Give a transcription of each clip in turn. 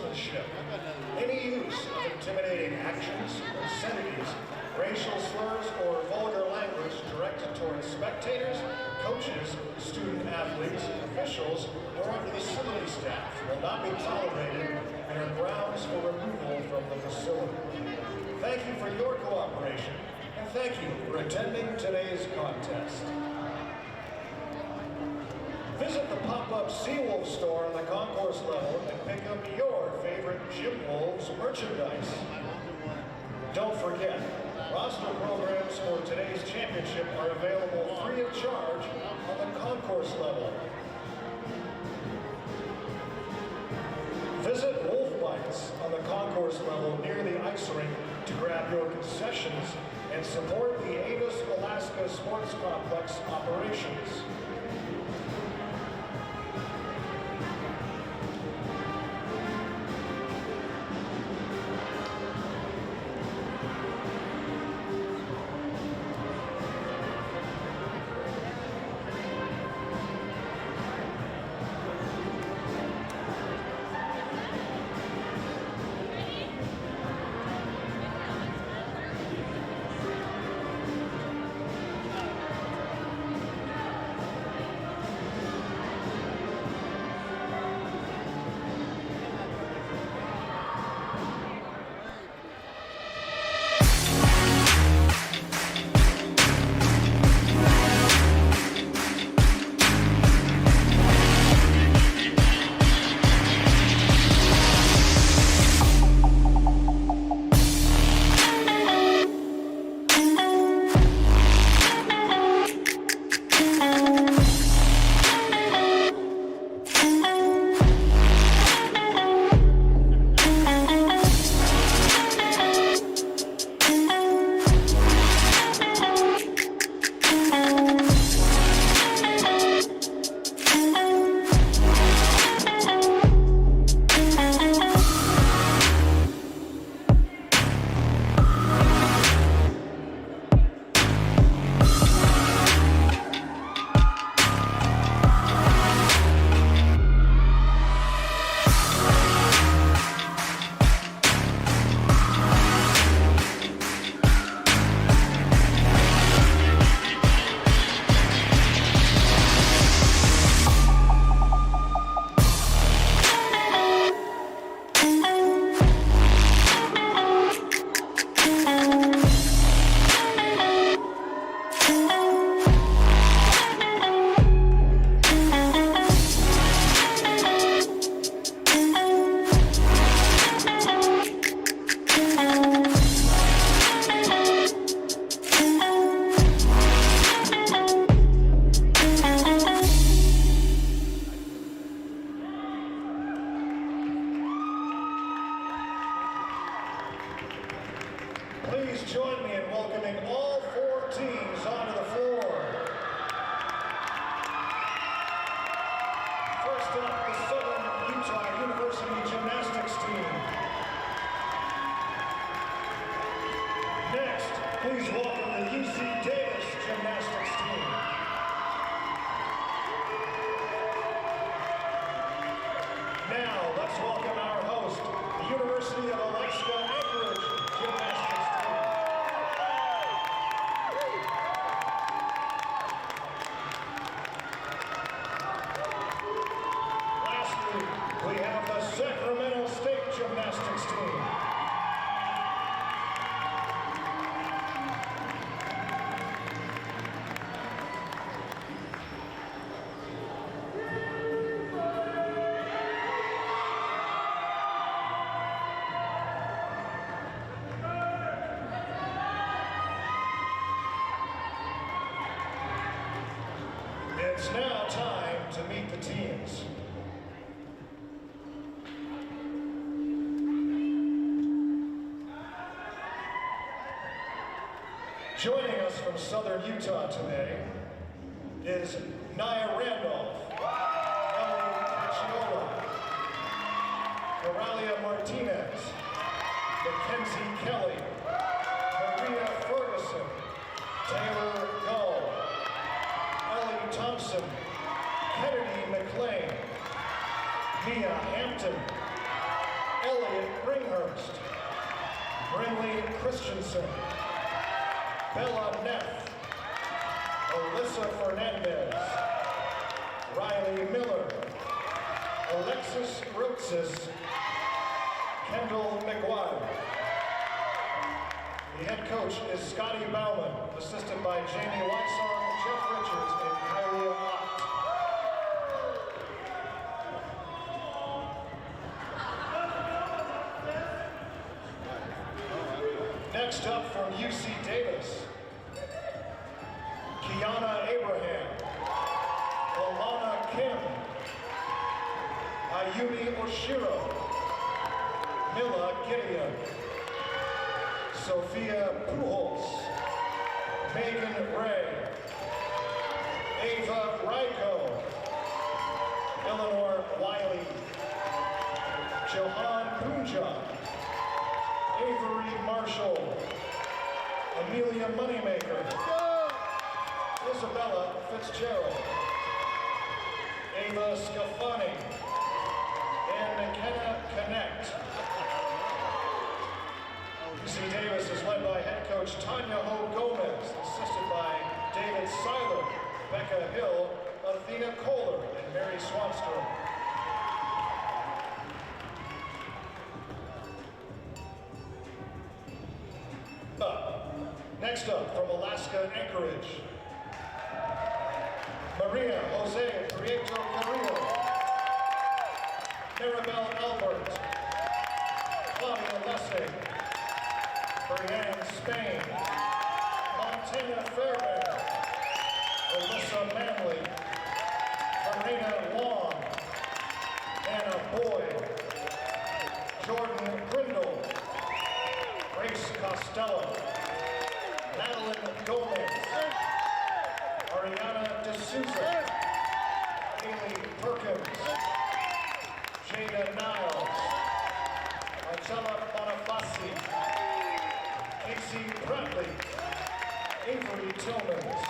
sportsmanship. Any use of intimidating actions, obscenities, racial slurs, or vulgar language directed towards spectators, coaches, student athletes, officials, or facility staff will not be tolerated and are grounds for removal from the facility. Thank you for your cooperation, and thank you for attending today's contest. Visit the pop-up Seawolf store on the concourse level and pick up your favorite Gym Wolves merchandise. Don't forget, roster programs for today's championship are available free of charge on the concourse level. Visit Wolf Bites on the concourse level near the ice rink to grab your concessions and support the Avis Alaska Sports Complex operations. Please join me in welcoming all four teams onto the floor. First up, the Southern Utah University Gymnastics team. Next, please welcome the UC Davis Gymnastics team. Now, let's welcome our host, the University of Alaska Anchorage Gymnastics team. Lastly, we have the Sacramento State Gymnastics team. It's now time to meet the teams. Joining us from Southern Utah today is Nia Randolph, Ellie Caciola, Coralia Martinez, Mackenzie Kelly, Maria Ferguson, Taylor Gull, Ellie Thompson, Kennedy McLean, Mia Hampton, Bringhurst, Brinley Christensen, Bella Neff, Alyssa Fernandez, Riley Miller, Alexis Rotzis, Kendall McGuire. The head coach is Scotty Bauman, assisted by Jamie Weissong, Jeff Richards, and Kylie Ott. Next up from UC Davis, Kiana Abraham, Alana Kim, Ayumi Oshiro, Mila Gideon, Sophia Pujols, Megan Ray, Ava Ryko, Eleanor Wiley, Johan Punja, Avery Marshall, Amelia Moneymaker, Isabella Fitzgerald, Ava Scafani, and McKenna Connect. UC Davis is led by head coach Tanya Ho Gomez, assisted by David Seiler, Becca Hill, Athena Kohler, and Mary Swanstrom. Next up, from Alaska Anchorage, Maria Jose Prieto Carrillo, Maribel Albert, Claudia Lessing, Brianne Spain, Montana Fairbairn, Alyssa Manley, Karina Long, Anna Boyd, Jordan Grindle, Grace Costello, Madeline Gomez, Ariana D'Souza, Haley Perkins, Jada Niles, Marcella Bonifasi, Casey Bradley, Avery Tillmans,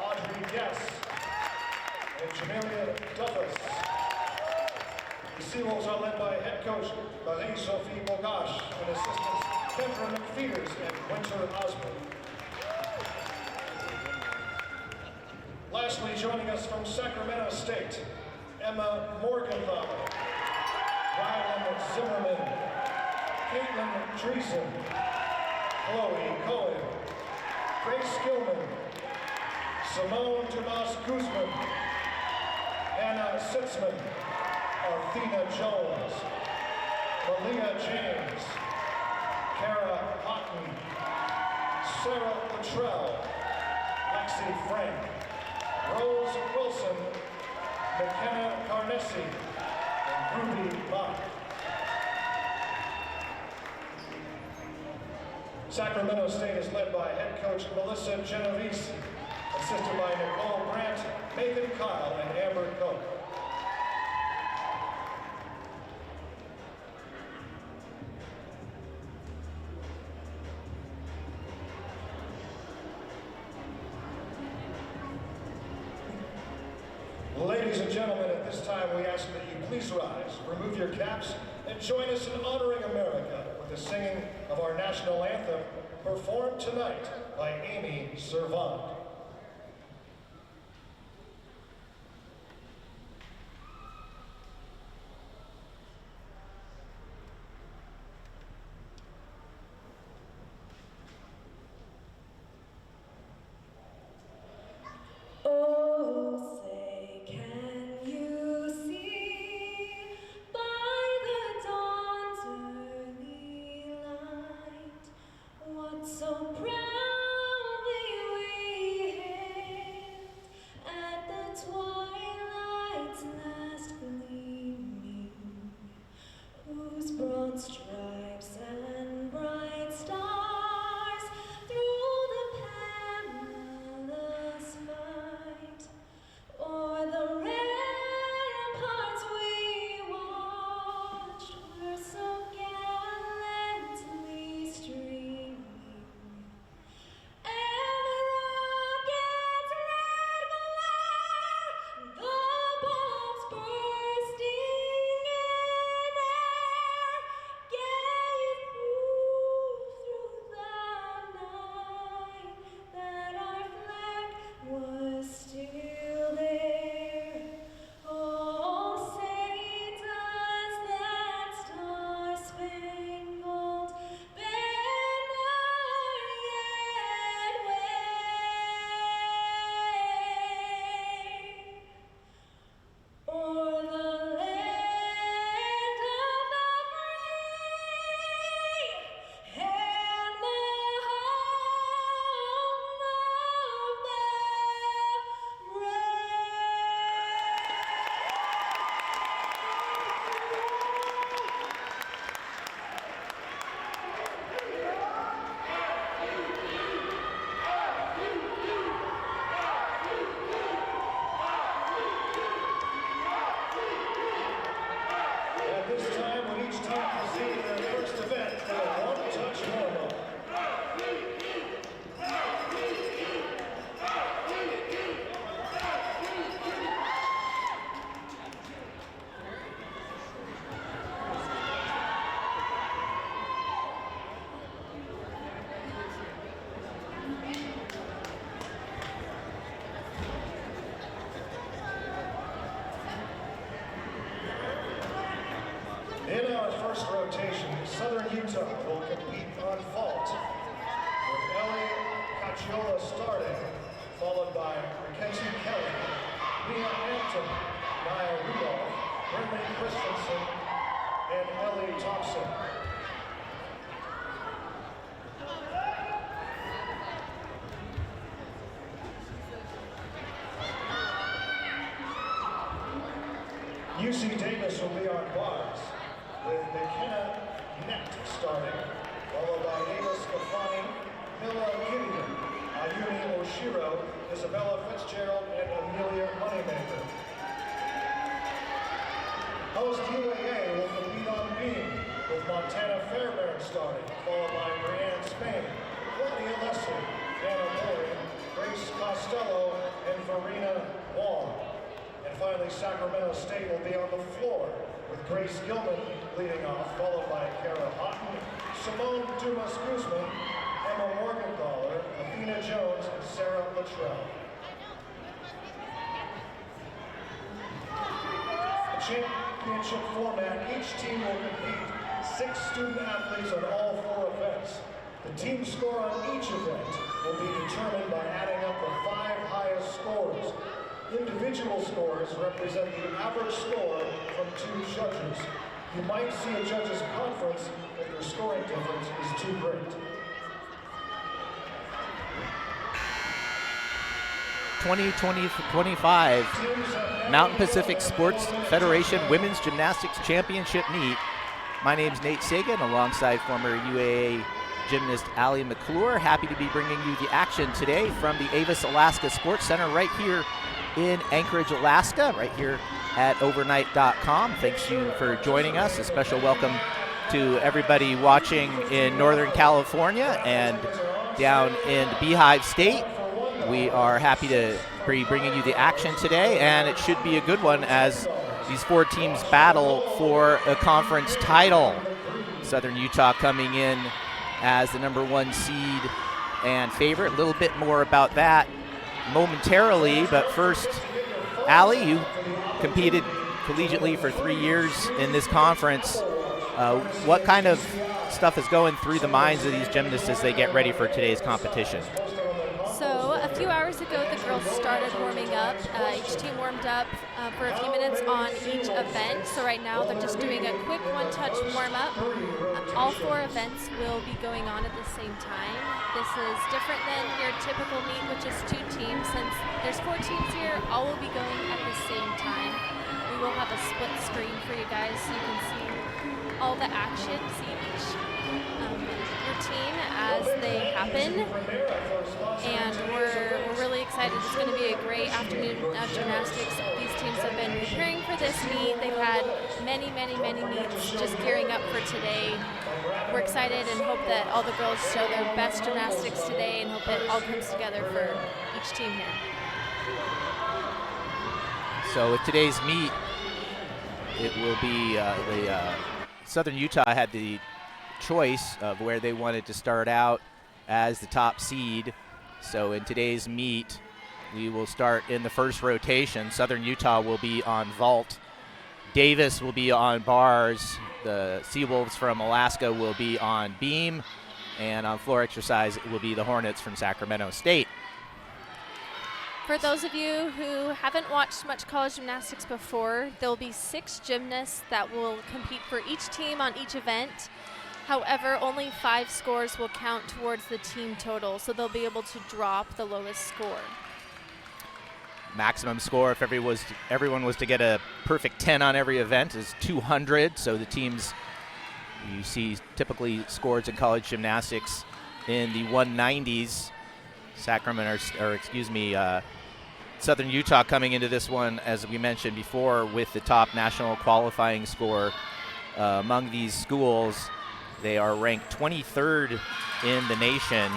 Audrey Guess, and Jamelia Duffus. The Seawolves are led by head coach Marie-Sophie Bogash and assistants Kendra McPheeters and Winter Osborne. Lastly, joining us from Sacramento State, Emma Morgenthaler, Rylan Zimmerman, Caitlin Dreesen, Chloe Cohen, Grace Gilman, Simone Tomas Guzman, Anna Sitzman, Athena Jones, Malia James, Kara Houghton, Sarah Luttrell, Lexi Frank, Rose Wilson, McKenna Carnesi, and Ruby Bach. Sacramento State is led by head coach Melissa Genovese, assisted by Nicole Brandt, Megan Kyle, and Amber Koch. Ladies and gentlemen, at this time we ask that you please rise, remove your caps, and join us in honoring America with the singing of our national anthem, performed tonight by Amy Servant. Stripes and bright stars through the perilous fight, o'er the ramparts we watched were so gallantly streaming, and the rocket's red glare, the bombs bursting in air, In our first rotation, Southern Utah will compete on vault, with Ellie Cacciola starting, followed by Mackenzie Kelly, Mia Hampton, Nia Rudolph, Brinley Christensen, and Ellie Thompson. UC Davis will be on bars, with McKenna Nett starting, followed by Ava Scafani, Mila Gideon, Ayumi Oshiro, Isabella Fitzgerald, and Amelia Moneymaker. Host UAA will compete on beam, with Montana Fairbairn starting, followed by Brianne Spain, Claudia Leslie, Anna Boyd, Grace Costello, and Verena Wong. And finally, Sacramento State will be on the floor, with Grace Gilman leading off, followed by Kara Houghton, Simone Dumas-Guzman, Emma Morgenthaler, Athena Jones, and Sarah Luttrell. The championship format, each team will compete 6 student athletes on all 4 events. The team score on each event will be determined by adding up the 5 highest scores. Individual scores represent the average score from 2 judges. You might see a judge's conference if their scoring difference is too great. 2025 Mountain Pacific Sports Federation Women's Gymnastics Championship Meet. My name's Nate Sagan, alongside former UAA gymnast Allie McClure. Happy to be bringing you the action today from the Avis, Alaska Sports Center right here in Anchorage, Alaska, right here at overnight.com. Thanks you for joining us. A special welcome to everybody watching in Northern California and down in the Beehive State. We are happy to be bringing you the action today, and it should be a good one as these 4 teams battle for a conference title. Southern Utah coming in as the #1 seed and favorite. A little bit more about that momentarily, but first, Allie, you competed collegiately for 3 years in this conference. What kind of stuff is going through the minds of these gymnasts as they get ready for today's competition? So a few hours ago, the girls started warming up. Each team warmed up for a few minutes on each event. So right now, they're just doing a quick one-touch warm-up. All 4 events will be going on at the same time. This is different than your typical meet, which is 2 teams. Since there's 4 teams here, all will be going at the same time. We will have a split screen for you guys so you can see all the action, see each routine as they happen. And we're really excited. It's going to be a great afternoon of gymnastics. These teams have been preparing for this meet. They've had many meets just gearing up for today. We're excited and hope that all the girls show their best gymnastics today and hope it all comes together for each team here. So with today's meet, it will be Southern Utah had the choice of where they wanted to start out as the top seed. So in today's meet, we will start in the first rotation. Southern Utah will be on vault. Davis will be on bars. The Seawolves from Alaska will be on beam. And on floor exercise, it will be the Hornets from Sacramento State. For those of you who haven't watched much college gymnastics before, there will be 6 gymnasts that will compete for each team on each event. However, only 5 scores will count towards the team total, so they'll be able to drop the lowest score. Maximum score, if everyone was to get a perfect 10 on every event, is 200. So the teams you see typically scores in college gymnastics in the 190s. Southern Utah coming into this one, as we mentioned before, with the top national qualifying score among these schools. They are ranked 23rd in the nation,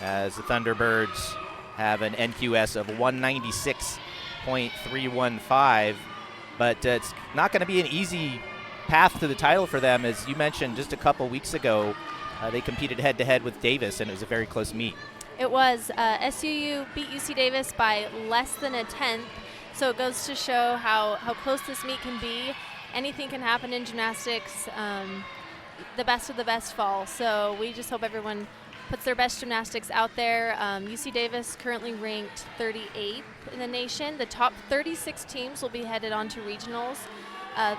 as the Thunderbirds have an NQS of 196.315. But it's not going to be an easy path to the title for them. As you mentioned just a couple weeks ago, they competed head-to-head with Davis, and it was a very close meet. It was. SUU beat UC Davis by less than a tenth, so it goes to show how close this meet can be. anything can happen in gymnastics. The best of the best fall. So we just hope everyone puts their best gymnastics out there. UC Davis currently ranked 38th in the nation. The top 36 teams will be headed on to regionals.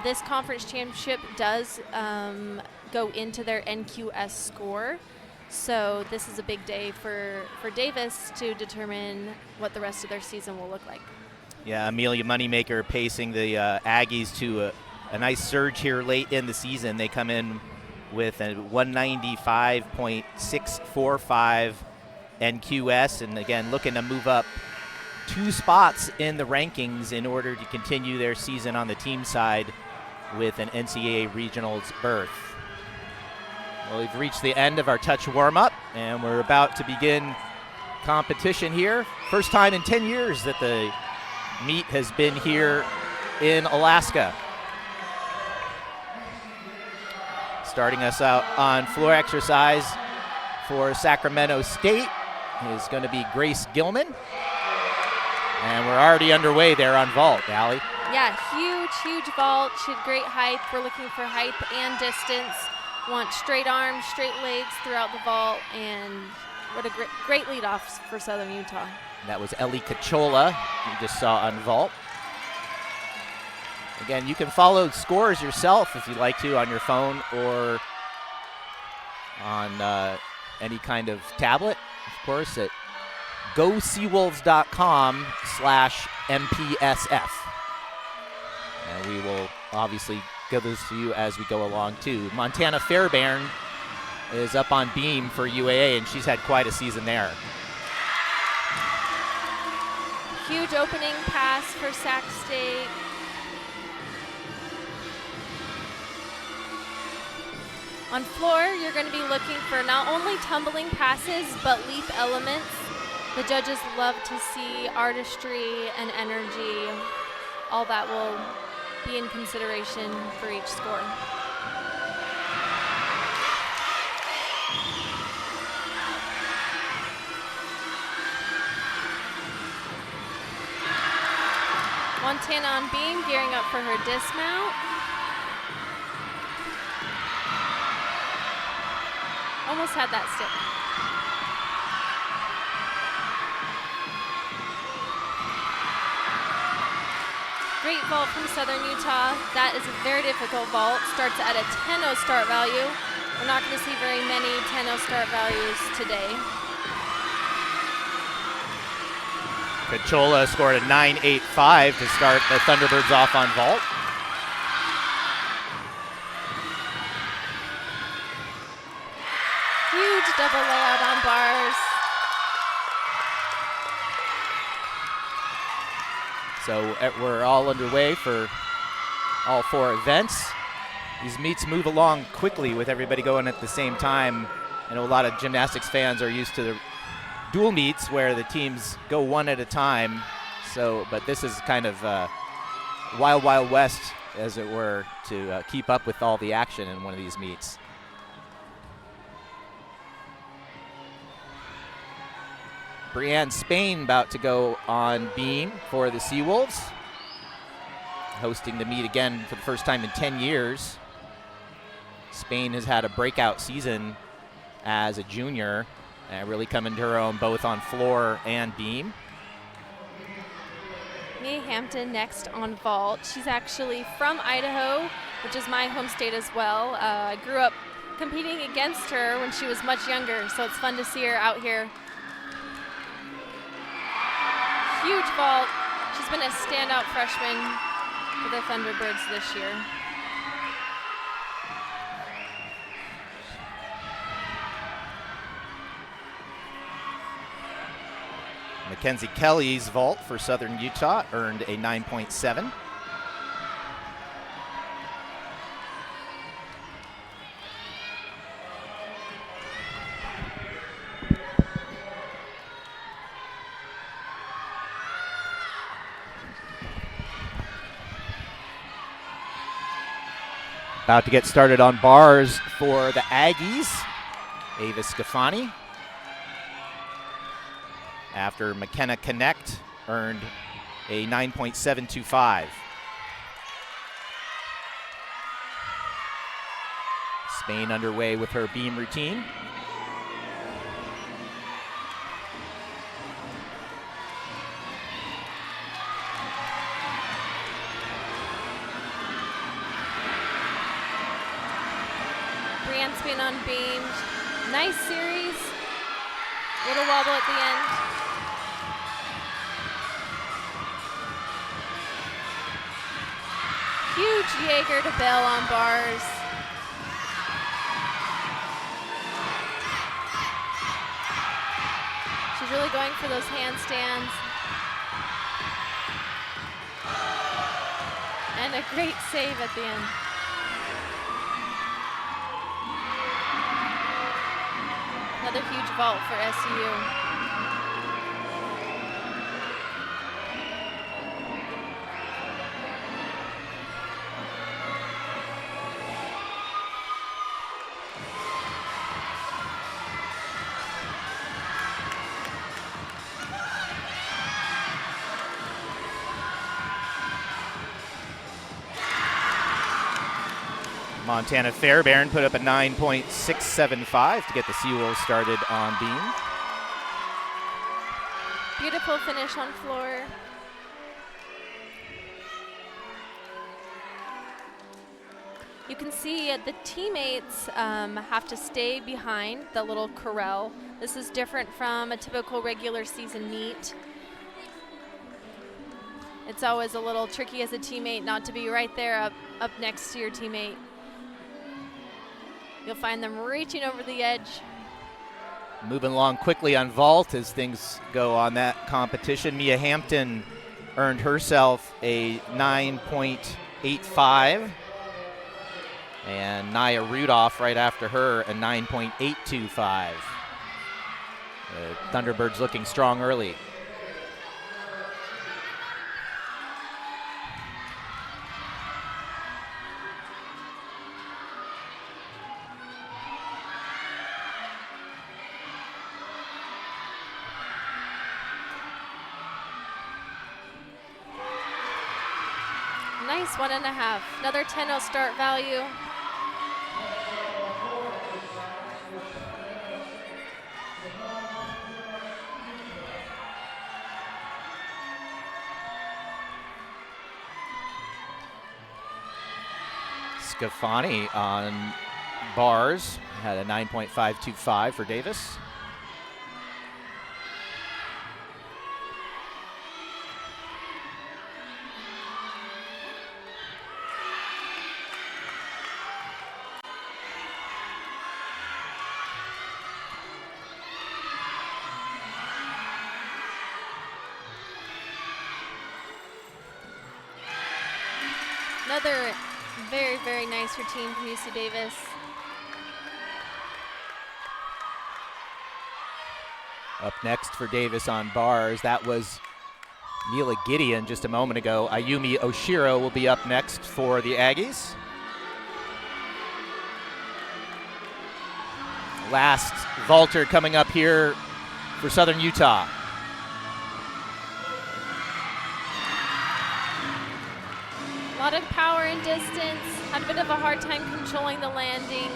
This conference championship does go into their NQS score. So this is a big day for Davis to determine what the rest of their season will look like. Yeah, Amelia Moneymaker pacing the Aggies to a nice surge here late in the season. They come in with a 195.645 NQS, and again looking to move up 2 spots in the rankings in order to continue their season on the team side with an NCAA regionals berth. Well, we've reached the end of our touch warm-up, and we're about to begin competition here. First time in 10 years that the meet has been here in Alaska. Starting us out on floor exercise for Sacramento State is going to be Grace Gilman. And we're already underway there on vault, Allie. Yeah, huge vault. She had great height. We're looking for height and distance. Want straight arms, straight legs throughout the vault, and what a great lead off for Southern Utah. That was Ellie Cachola you just saw on vault. Again, you can follow scores yourself if you'd like to on your phone or on any kind of tablet, of course, at goseawolves.com/MPSF. And we will obviously give those to you as we go along, too. Montana Fairbairn is up on beam for UAA, and she's had quite a season there. Huge opening pass for Sac State. On floor, you're going to be looking for not only tumbling passes, but leap elements. The judges love to see artistry and energy. All that will be in consideration for each score. Montana on beam, gearing up for her dismount. Almost had that stick. Great vault from Southern Utah. That is a very difficult vault. Starts at a 10-0 start value. We're not going to see very many 10-0 start values today. Cachola scored a 9.85 to start the Thunderbirds off on vault. Huge double layout on bars. So we're all underway for all 4 events. These meets move along quickly with everybody going at the same time. I know a lot of gymnastics fans are used to the dual meets where the teams go one at a time. But this is kind of wild, wild west, as it were, to keep up with all the action in one of these meets. Brianne Spain about to go on beam for the Seawolves, hosting the meet again for the first time in 10 years. Spain has had a breakout season as a junior, really coming to her own both on floor and beam. Mia Hampton next on vault. She's actually from Idaho, which is my home state as well. I grew up competing against her when she was much younger, so it's fun to see her out here. Huge vault. She's been a standout freshman for the Thunderbirds this year. Mackenzie Kelly's vault for Southern Utah earned a 9.7. About to get started on bars for the Aggies. Ava Scafani, after McKenna Connect earned a 9.725. Spain underway with her beam routine. Spin on beam. Nice series. Little wobble at the end. Huge Jaeger to Bell on bars. She's really going for those handstands. And a great save at the end. Another huge vault for SU. Montana Fairbairn put up a 9.675 to get the Seawolves started on beam. Beautiful finish on floor. You can see the teammates have to stay behind the little corral. This is different from a typical regular season meet. It's always a little tricky as a teammate not to be right there up next to your teammate. You'll find them reaching over the edge. Moving along quickly on vault as things go on that competition. Mia Hampton earned herself a 9.85. And Naya Rudolph right after her a 9.825. The Thunderbirds looking strong early. Nice 1.5. Another 10-0 start value. Scafani on bars had a 9.525 for Davis. Another very, very nice routine from UC Davis. Up next for Davis on bars, that was Mila Gideon just a moment ago. Ayumi Oshiro will be up next for the Aggies. Last vaulter coming up here for Southern Utah. A lot of power and distance. Had a bit of a hard time controlling the landing.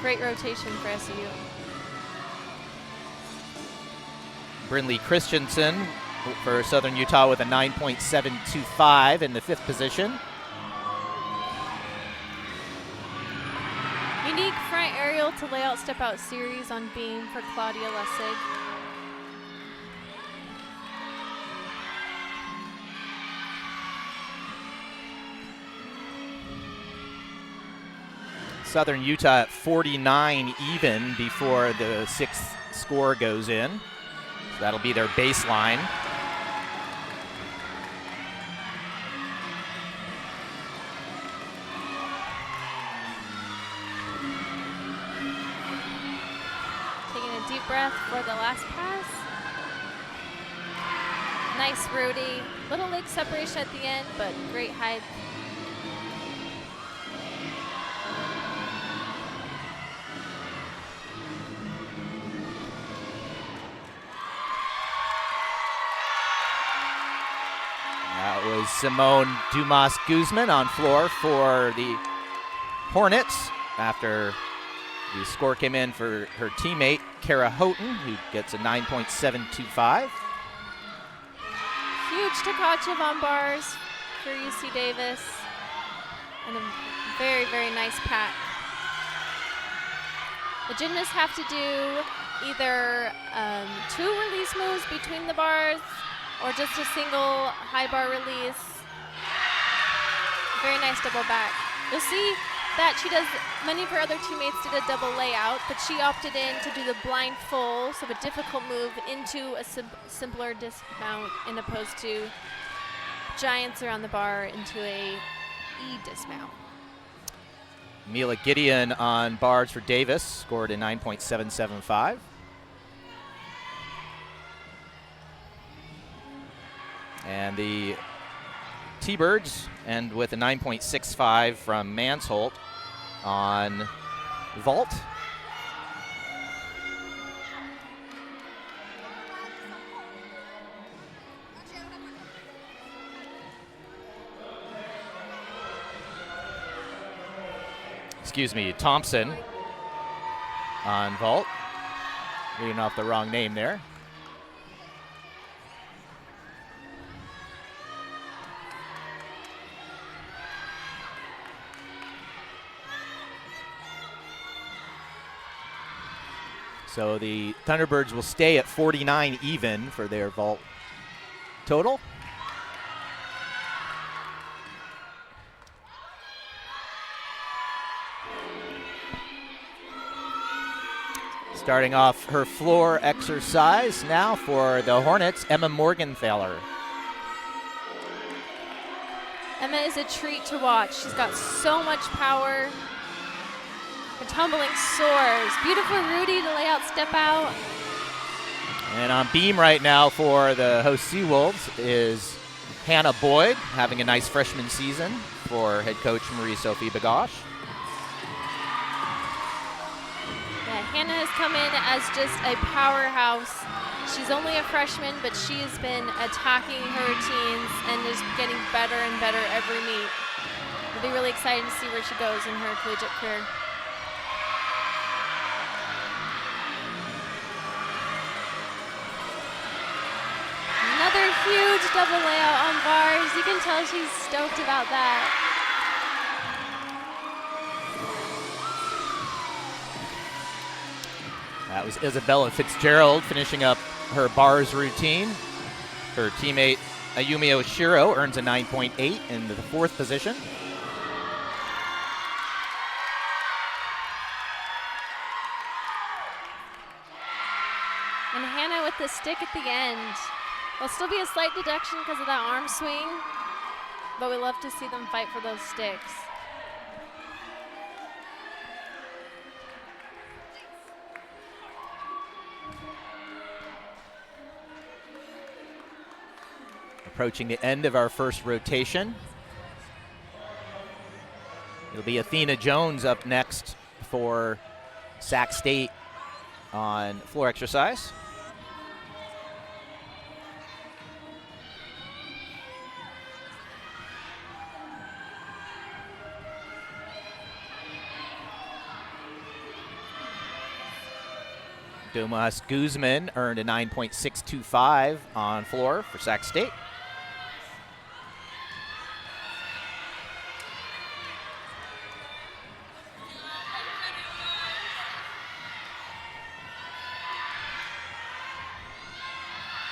Great rotation for SU. Brinley Christensen for Southern Utah with a 9.725 in the 5th position. Unique front aerial to layout step out series on beam for Claudia Lessig. Southern Utah at 49 even before the 6th score goes in. So that'll be their baseline. Taking a deep breath for the last pass. Nice Rudy. Little leg separation at the end, but great height. That was Simone Dumas-Guzman on floor for the Hornets after the score came in for her teammate, Kara Houghton, who gets a 9.725. Huge Tkachev on bars for UC Davis. And a very, very nice pack. The gymnasts have to do either 2 release moves between the bars or just a single high bar release. Very nice double back. You'll see that she does, many of her other teammates did a double layout, but she opted in to do the blind full, so a difficult move into a simpler dismount, in opposed to giants around the bar into a E dismount. Mila Gideon on bars for Davis scored a 9.775. And the T-Birds end with a 9.65 from Mansholt on vault. Excuse me, Thompson on vault. Reading off the wrong name there. So the Thunderbirds will stay at 49 even for their vault total. Starting off her floor exercise now for the Hornets, Emma Morgenthaler. Emma is a treat to watch. She's got so much power. Her tumbling soars. Beautiful Rudy to lay out, step out. And on beam right now for the host Seawolves is Hannah Boyd, having a nice freshman season for head coach Marie-Sophie Bagosh. Yeah, Hannah has come in as just a powerhouse. She's only a freshman, but she has been attacking her routines and is getting better and better every meet. It'll be really exciting to see where she goes in her collegiate career. Another huge double layout on bars. You can tell she's stoked about that. That was Isabella Fitzgerald finishing up her bars routine. Her teammate Ayumi Oshiro earns a 9.8 in the 4th position. And Hannah with the stick at the end. There'll still be a slight deduction because of that arm swing, but we love to see them fight for those sticks. Approaching the end of our first rotation. It'll be Athena Jones up next for Sac State on floor exercise. Dumas Guzman earned a 9.625 on floor for Sac State.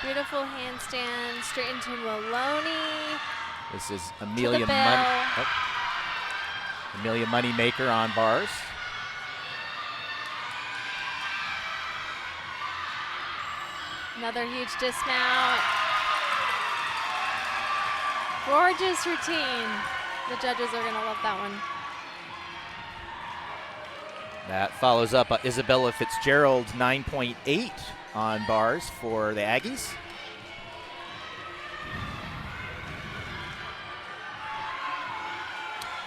Beautiful handstand straight into Maloney. This is Amelia Moneymaker on bars. Another huge dismount. Gorgeous routine. The judges are going to love that one. That follows up Isabella Fitzgerald's 9.8 on bars for the Aggies.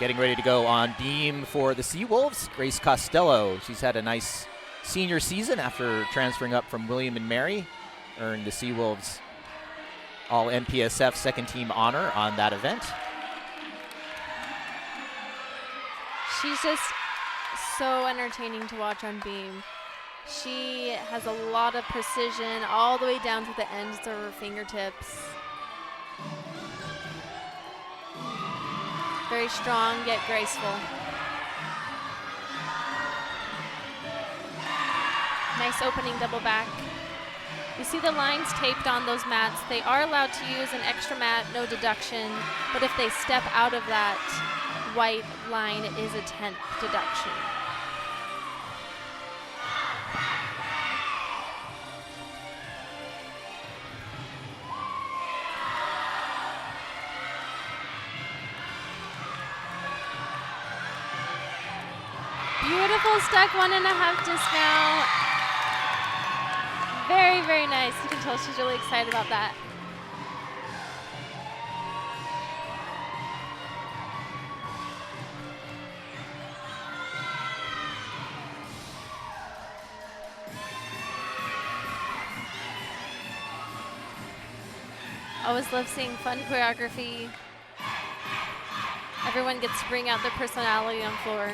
Getting ready to go on beam for the Seawolves, Grace Costello. She's had a nice senior season after transferring up from William and Mary. Earned the Seawolves all MPSF second team honor on that event. She's just so entertaining to watch on beam. She has a lot of precision all the way down to the ends of her fingertips. Very strong yet graceful. Nice opening double back. You see the lines taped on those mats. They are allowed to use an extra mat, no deduction, but if they step out of that white line, it is a 10th deduction. Beautiful stuck 1.5 dismount. Very, very nice. You can tell she's really excited about that. Always love seeing fun choreography. Everyone gets to bring out their personality on floor.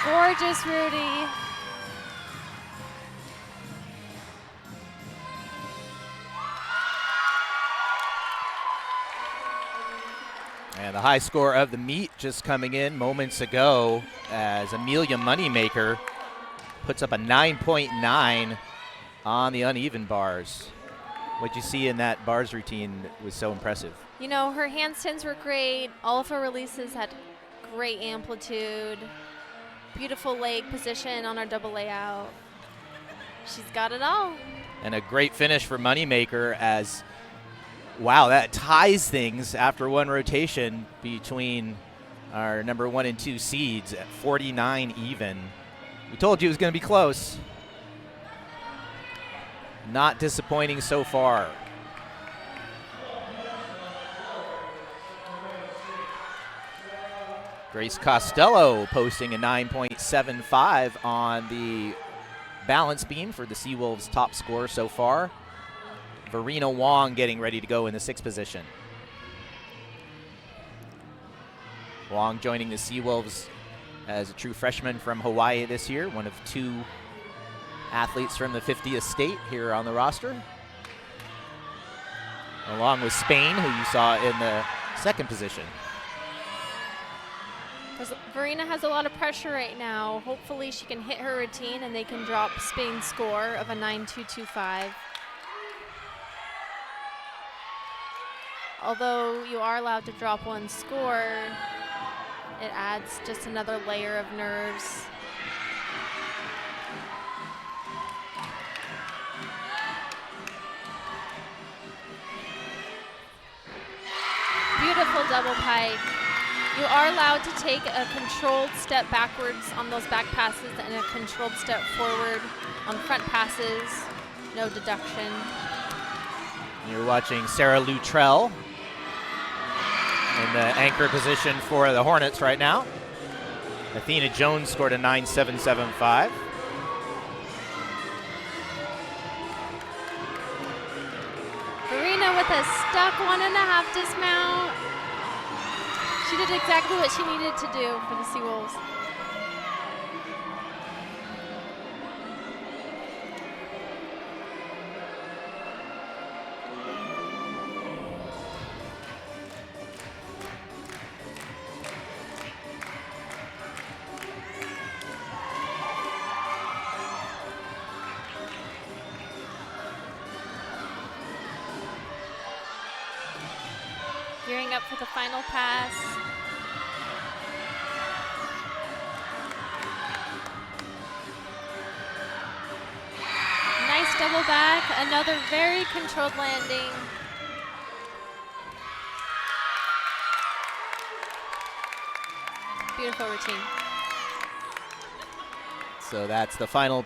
Gorgeous, Rudy. And the high score of the meet just coming in moments ago as Amelia Moneymaker puts up a 9.9 on the uneven bars. What you see in that bars routine was so impressive. You know, her handstands were great. All of her releases had great amplitude. Beautiful leg position on our double layout. She's got it all. And a great finish for Moneymaker as, wow, that ties things after one rotation between our number 1 and 2 seeds at 49 even. We told you it was going to be close. Not disappointing so far. Grace Costello posting a 9.75 on the balance beam for the Seawolves' top score so far. Verena Wong getting ready to go in the 6th position. Wong joining the Seawolves as a true freshman from Hawaii this year, one of 2 athletes from the 50th state here on the roster, along with Spain, who you saw in the 2nd position. Verena has a lot of pressure right now. Hopefully she can hit her routine and they can drop Spain's score of a 9.225. Although you are allowed to drop one score, it adds just another layer of nerves. Beautiful double pike. You are allowed to take a controlled step backwards on those back passes and a controlled step forward on front passes. No deduction. You're watching Sarah Luttrell in the anchor position for the Hornets right now. Athena Jones scored a 9.775. Verena with a stuck 1.5 dismount. She did exactly what she needed to do for the Seawolves. Gearing up for the final pass. Nice double back, another very controlled landing. Beautiful routine. So that's the final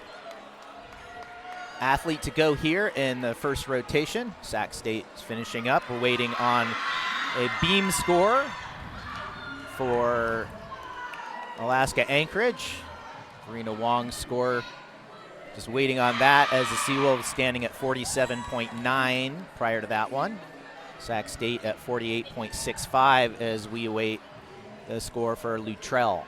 athlete to go here in the first rotation. Sac State is finishing up. We're waiting on a beam score for Alaska Anchorage. Verena Wong's score, just waiting on that, as the Seawolves standing at 47.9 prior to that one. Sac State at 48.65 as we await the score for Luttrell.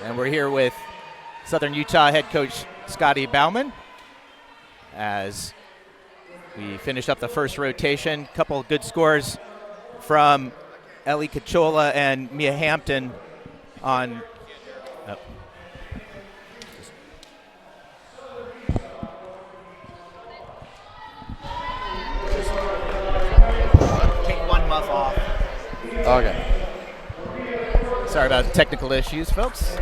And we're here with Southern Utah head coach Scotty Bauman as we finish up the first rotation. Couple of good scores from Ellie Cachola and Mia Hampton on. Take one muff off. Okay. Sorry about the technical issues, folks.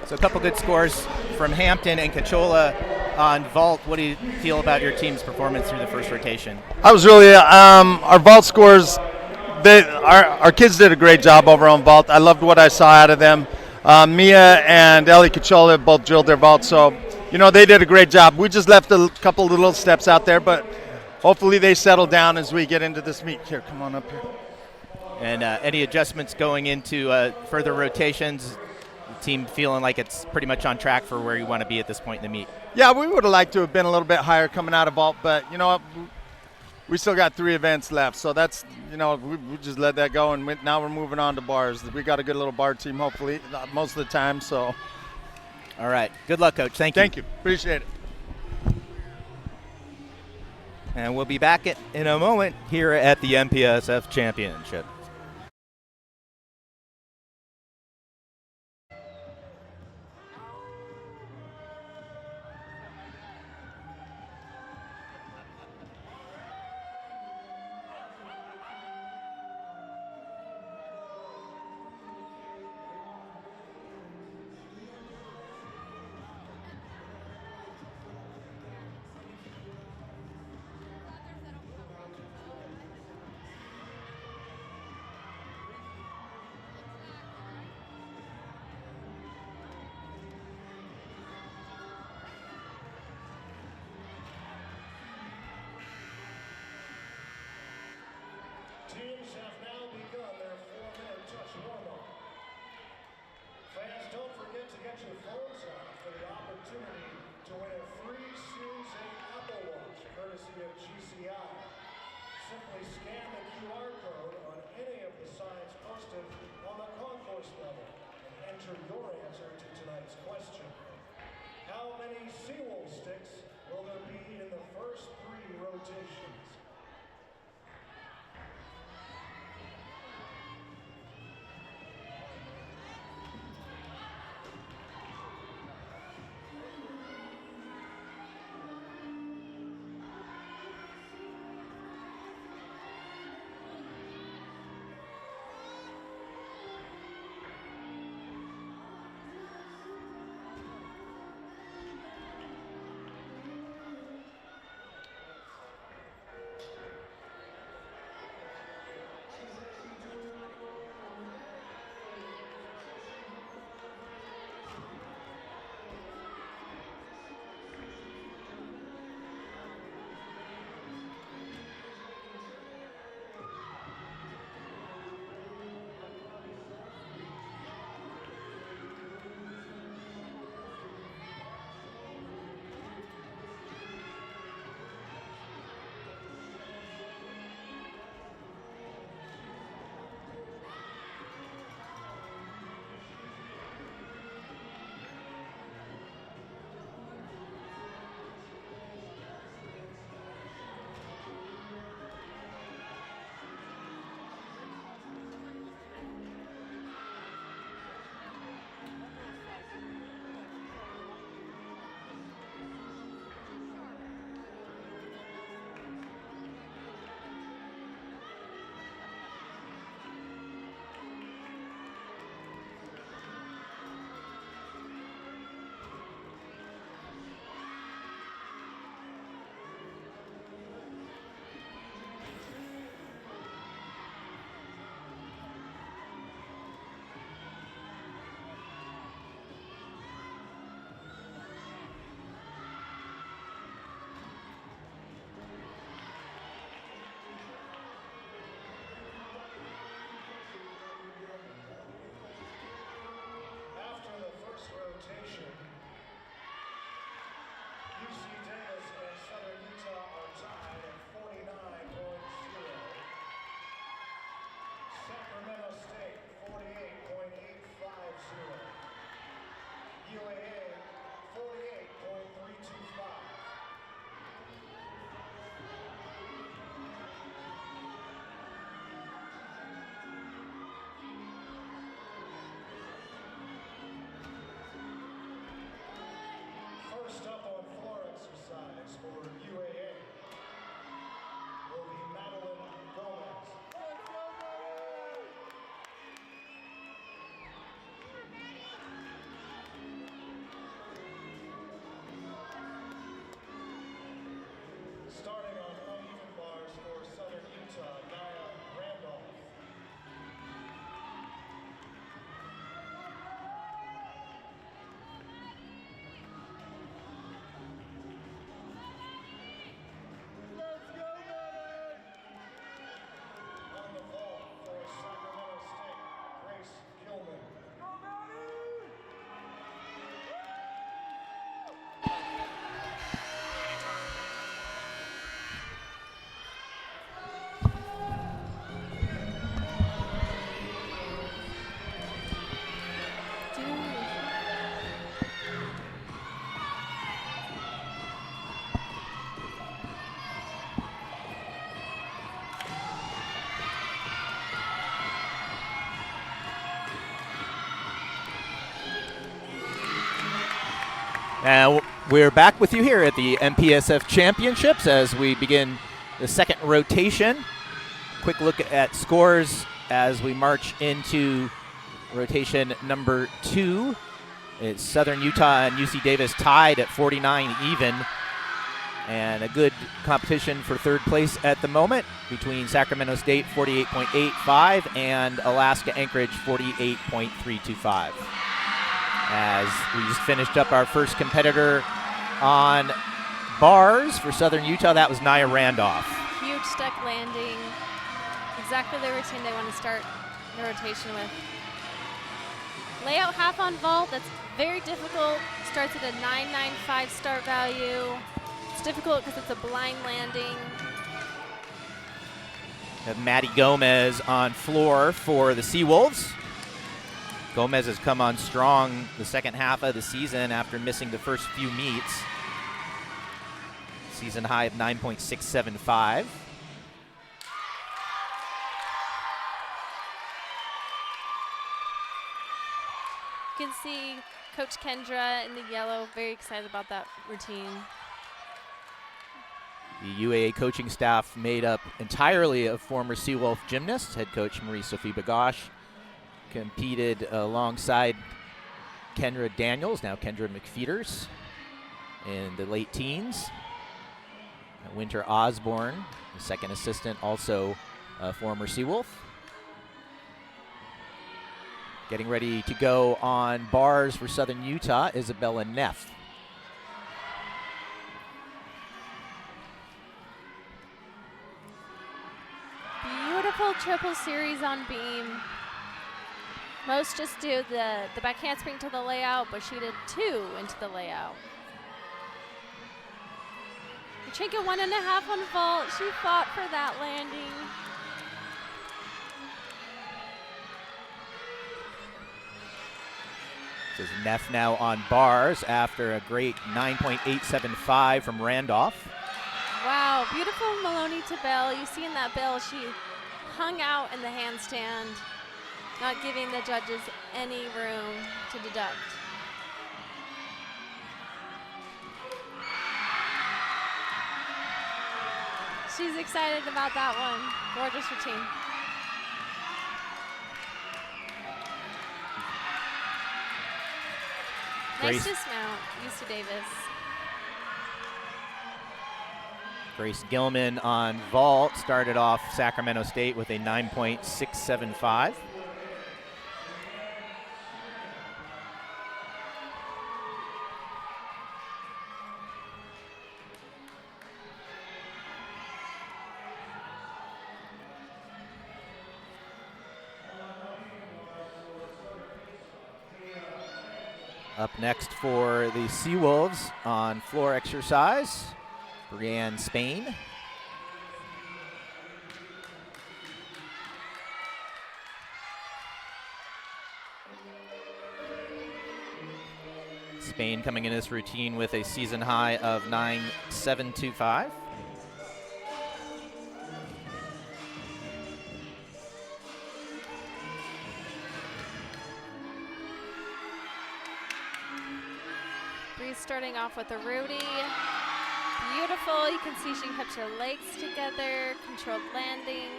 So a couple good scores from Hampton and Cachola on vault. What do you feel about your team's performance through the first rotation? I was really our vault scores. Our kids did a great job over on vault. I loved what I saw out of them. Mia and Ellie Cachola both drilled their vault, so they did a great job. We just left a couple little steps out there, but hopefully they settle down as we get into this meet. Here, come on up here. And any adjustments going into further rotations? The team feeling like it's pretty much on track for where you want to be at this point in the meet? Yeah, we would have liked to have been a little bit higher coming out of vault, but you know what? We still got 3 events left, so that's, we just let that go, and now we're moving on to bars. We got a good little bar team, hopefully, most of the time, so. All right. Good luck, Coach. Thank you. Thank you. Appreciate it. And we'll be back in a moment here at the MPSF Championship. Teams have now begun their 4-minute touch warm-up. Fans, don't forget to get your phones out for the opportunity to win a free Series 8 Apple Watch, courtesy of GCI. Simply scan the QR code on any of the signs posted on the concourse level and enter your answer to tonight's question. How many Seawolf sticks will there be in the first 3 rotations? UAA 48.325. First up on floor exercise for UAA will be Madeline Gomez. Starting on uneven bars for Southern Utah, Nia Randolph. On the vault for Sacramento State, Grace Gilman. And we're back with you here at the MPSF Championships as we begin the second rotation. Quick look at scores as we march into rotation number 2. It's Southern Utah and UC Davis tied at 49 even. And a good competition for third place at the moment between Sacramento State 48.85 and Alaska Anchorage 48.325. As we just finished up our first competitor on bars for Southern Utah, that was Nia Randolph. Huge step landing. Exactly the routine they want to start the rotation with. Layout half on vault, that's very difficult. Starts at a 995 start value. It's difficult because it's a blind landing. Have Maddie Gomez on floor for the Seawolves. Gomez has come on strong the second half of the season after missing the first few meets. Season high of 9.675. You can see Coach Kendra in the yellow, very excited about that routine. The UAA coaching staff made up entirely of former Seawolf gymnasts. Head coach Marie-Sophie Bagash competed alongside Kendra Daniels, now Kendra McFeeters, in the late teens. Winter Osborne, the second assistant, also a former Seawolf. Getting ready to go on bars for Southern Utah, Isabella Neff. Beautiful triple series on beam. Most just do the back handspring to the layout, but she did 2 into the layout. Chinka 1.5 on vault. She fought for that landing. This is Neff now on bars after a great 9.875 from Randolph. Wow, beautiful Maloney to Bell. You see in that Bell, she hung out in the handstand, not giving the judges any room to deduct. She's excited about that one. Gorgeous routine. Nice dismount, UC Davis. Grace Gilman on vault started off Sacramento State with a 9.675. Up next for the Seawolves on floor exercise, Brianne Spain. Spain coming in this routine with a season high of 9.725. Breeze starting off with a Rudy. Beautiful. You can see she kept her legs together. Controlled landing.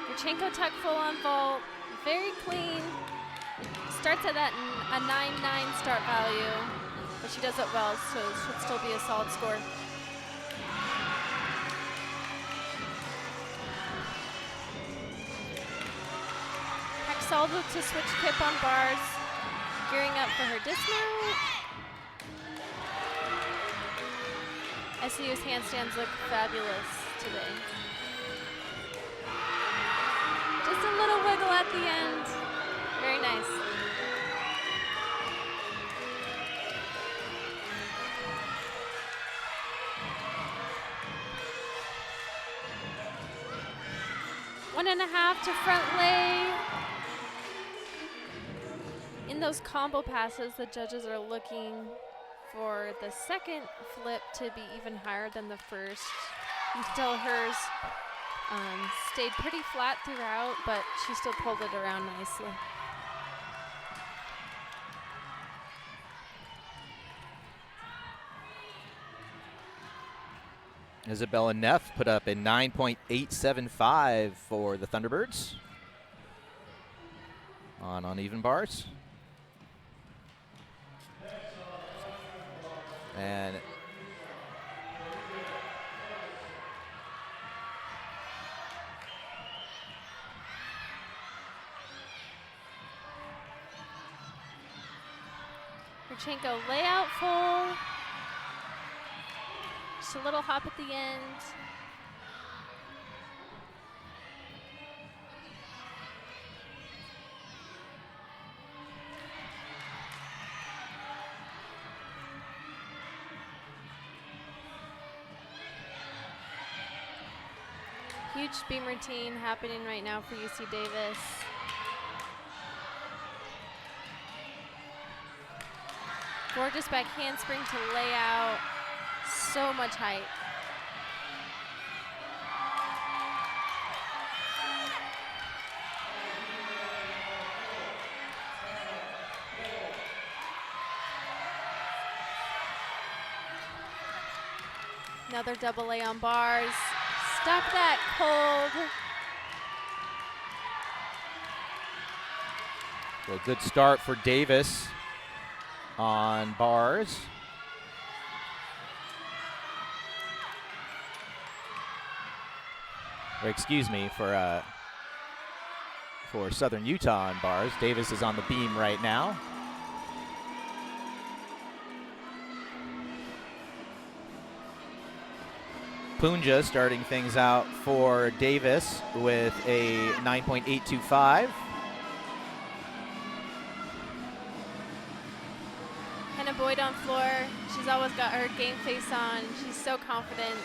Yurchenko tuck full on vault. Very clean. Starts at that a 9.9 start value, but she does it well, so it should still be a solid score. Salvo to switch kip on bars, gearing up for her dismount. SU's handstands look fabulous today. Just a little wiggle at the end. Very nice. One and a half to front lay. In those combo passes, the judges are looking for the second flip to be even higher than the first. You can tell hers stayed pretty flat throughout, but she still pulled it around nicely. Isabella Neff put up a 9.875 for the Thunderbirds on uneven bars. And Yurchenko layout full. Just a little hop at the end. Huge beam routine happening right now for UC Davis. Gorgeous back handspring to lay out. So much height. Another double lay on bars. Stuck that cold. So a good start for Davis on bars. Or excuse me, for Southern Utah on bars. Davis is on the beam right now. Punja starting things out for Davis with a 9.825. Hannah Boyd on floor. She's always got her game face on. She's so confident.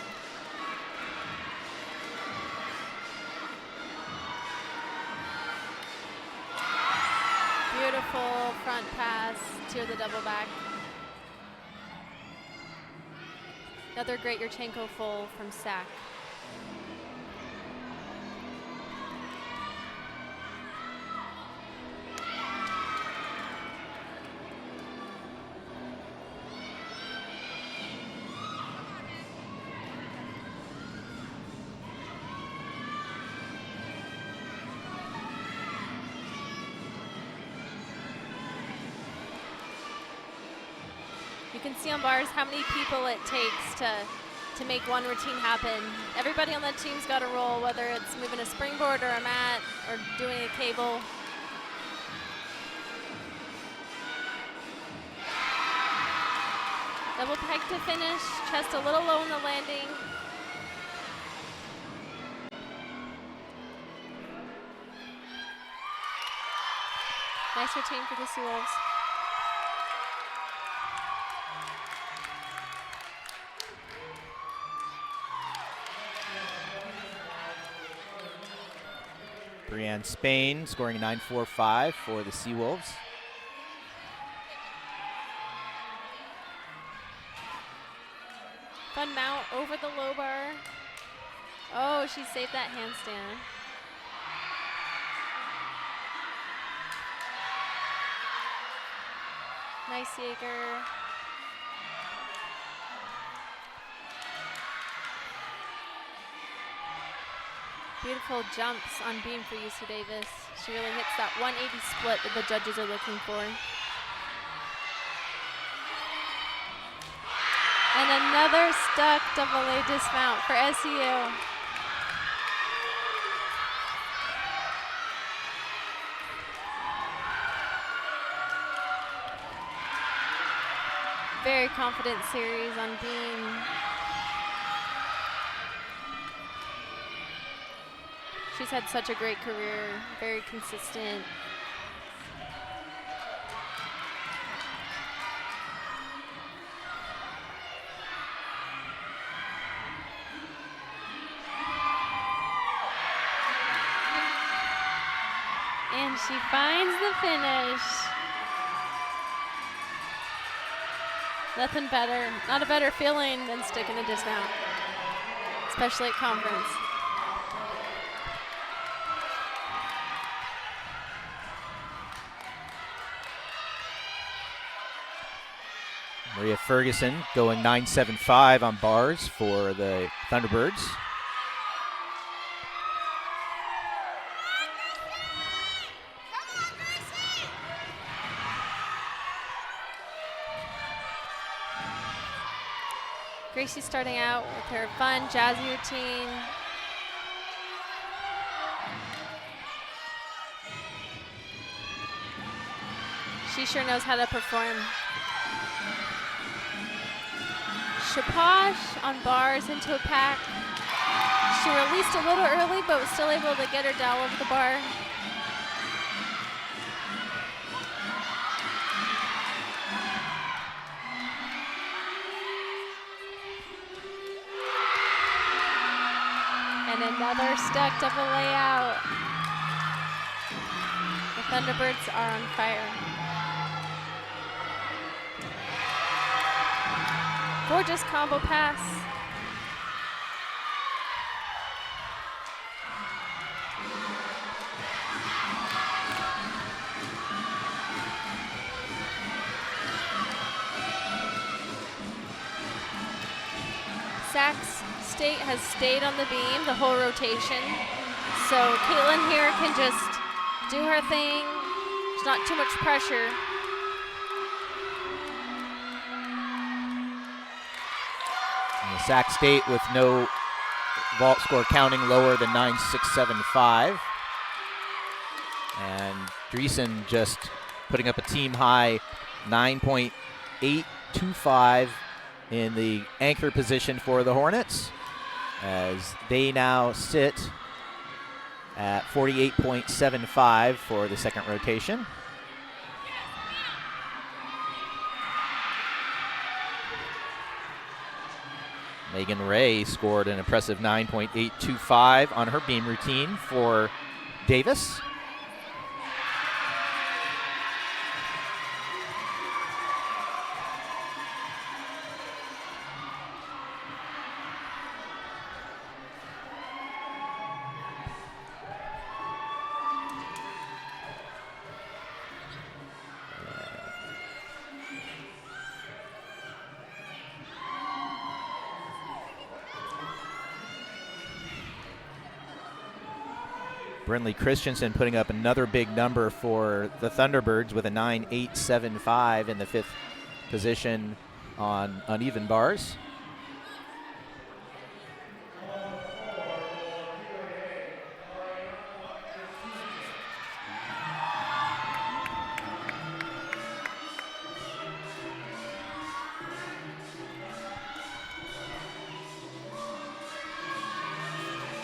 Beautiful front pass to the double back. Another great Yurchenko full from Sack. You can see on bars how many people it takes to make one routine happen. Everybody on the team's got a role, whether it's moving a springboard or a mat or doing a cable. Double peg to finish, chest a little low in the landing. Nice routine for the Sea Wolves. Brianne Spain scoring 9.45 for the Seawolves. Fun mount over the low bar. Oh, she saved that handstand. Nice Jaeger. Beautiful jumps on beam for UC Davis. She really hits that 180 split that the judges are looking for. And another stuck double A dismount for SEU. Very confident series on beam. She's had such a great career, very consistent. And she finds the finish. Nothing better, not a better feeling than sticking a dismount, especially at conference. Maria Ferguson going 9.75 on bars for the Thunderbirds. Gracie starting out with her fun, jazzy routine. She sure knows how to perform. Shaposh on bars into a pack. She released a little early, but was still able to get her dowel over the bar. And another stuck double layout. The Thunderbirds are on fire. Gorgeous combo pass. Sac State has stayed on the beam the whole rotation. So Caitlin here can just do her thing. There's not too much pressure. And Sac State with no vault score counting lower than 9.675. And Dreesen just putting up a team high 9.825 in the anchor position for the Hornets, as they now sit at 48.75 for the second rotation. Megan Ray scored an impressive 9.825 on her beam routine for Davis. Brinley Christensen putting up another big number for the Thunderbirds with a 9.875 in the fifth position on uneven bars.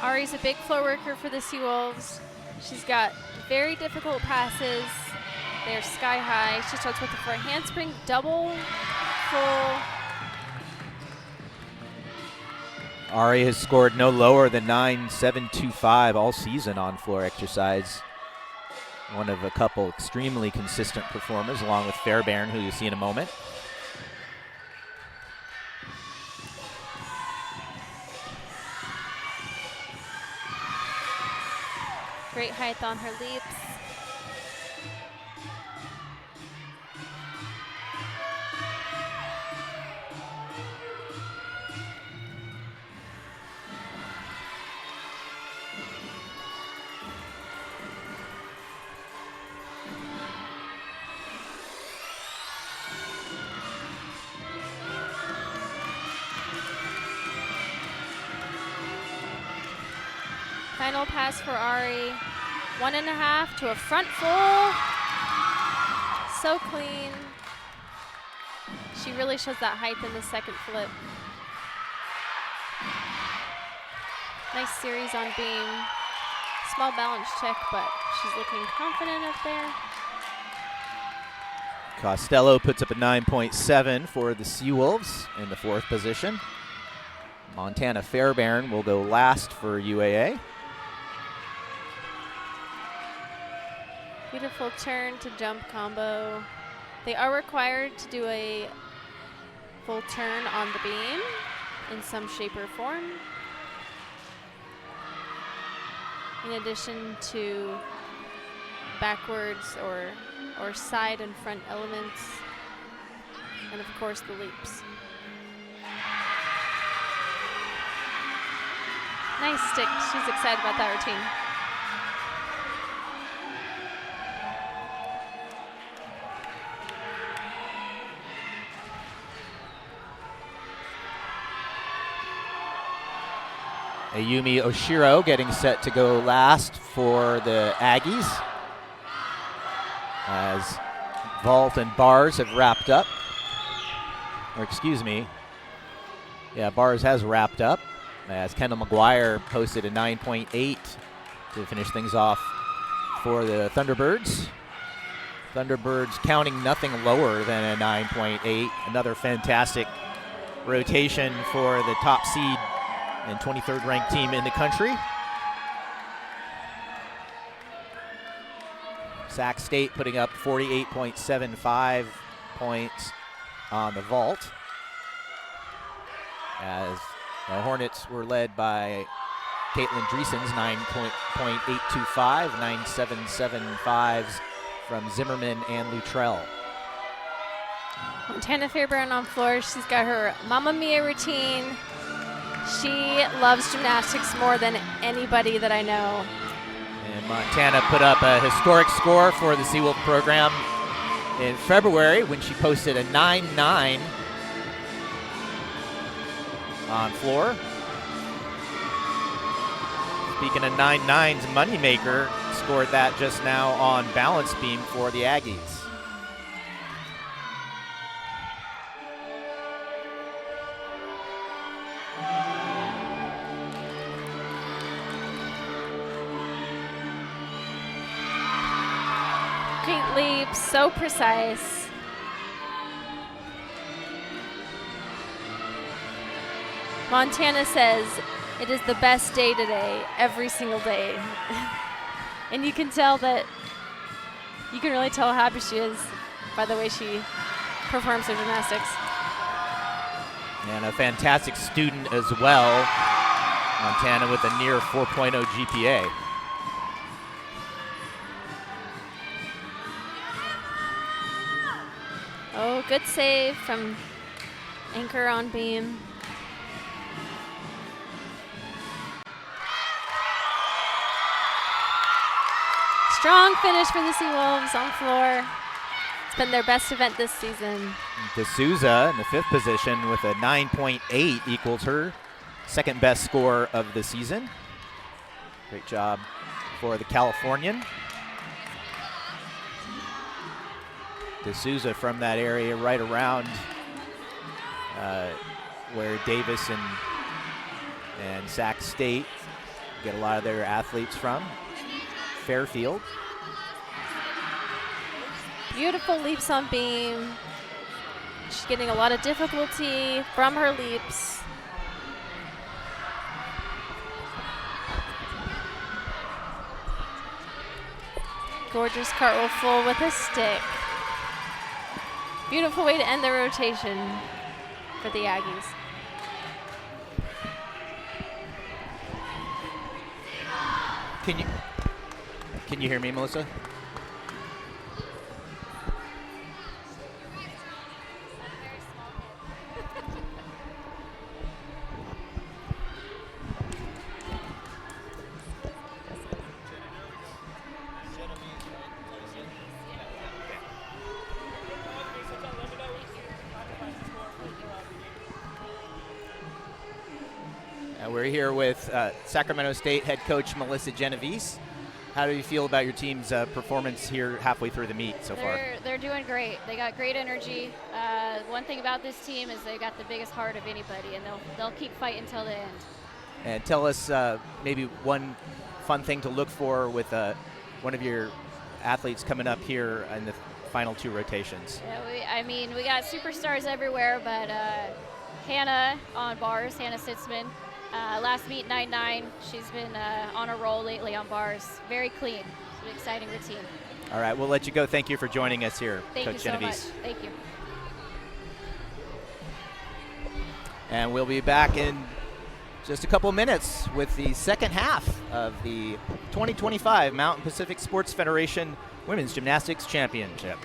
Ari's a big floor worker for the Seawolves. She's got very difficult passes. They're sky high. She starts with the front handspring, double, full, Ari has scored no lower than 9.725 all season on floor exercise. One of a couple extremely consistent performers, along with Fairbairn, who you'll see in a moment. Great height on her leaps. Final pass for Ari. 1.5 to a front full. So clean. She really shows that height in the second flip. Nice series on beam. Small balance check, but she's looking confident up there. Costello puts up a 9.7 for the Seawolves in the 4th position. Montana Fairbairn will go last for UAA. Beautiful turn to jump combo. They are required to do a full turn on the beam in some shape or form, in addition to backwards or side and front elements, and of course the leaps. Nice stick. She's excited about that routine. Ayumi Oshiro getting set to go last for the Aggies, as vault and bars have wrapped up. Or excuse me, yeah, bars has wrapped up, as Kendall McGuire posted a 9.8 to finish things off for the Thunderbirds. Thunderbirds counting nothing lower than a 9.8. Another fantastic rotation for the top seed and 23rd ranked team in the country. Sac State putting up 48.75 points on the vault, as the Hornets were led by Caitlin Dreesen's 9.825, 9.775s from Zimmerman and Luttrell. Montana Fairbairn on floor. She's got her Mamma Mia routine. She loves gymnastics more than anybody that I know. And Montana put up a historic score for the Seawolf program in February when she posted a 9.9 on floor. Speaking of 9.9's moneymaker, scored that just now on balance beam for the Aggies. Great leap, so precise. Montana says it is the best day today, every single day. And you can tell that, you can really tell how happy she is by the way she performs her gymnastics. And a fantastic student as well. Montana with a near 4.0 GPA. Oh, good save from Anchor on beam. Strong finish for the Seawolves on floor. It's been their best event this season. D'Souza in the 5th position with a 9.8 equals her second best score of the season. Great job for the Californian. D'Souza from that area right around where Davis and Sac State get a lot of their athletes from. Fairfield. Beautiful leaps on beam. She's getting a lot of difficulty from her leaps. Gorgeous cartwheel full with a stick. Beautiful way to end the rotation for the Aggies. Can you hear me, Melissa? We're here with Sacramento State head coach Melissa Genovese. How do you feel about your team's performance here halfway through the meet so far? They're doing great. They got great energy. One thing about this team is they got the biggest heart of anybody, and they'll keep fighting till the end. And tell us maybe one fun thing to look for with one of your athletes coming up here in the final 2 rotations. Yeah, we got superstars everywhere, but Hannah on bars, Hannah Sitzman. Last meet 9-9. She's been on a roll lately on bars. Very clean. It's an exciting routine. All right, we'll let you go. Thank you for joining us here, Thank Coach you so Genovese. much. Thank you. And we'll be back in just a couple minutes with the second half of the 2025 Mountain Pacific Sports Federation Women's Gymnastics Championship.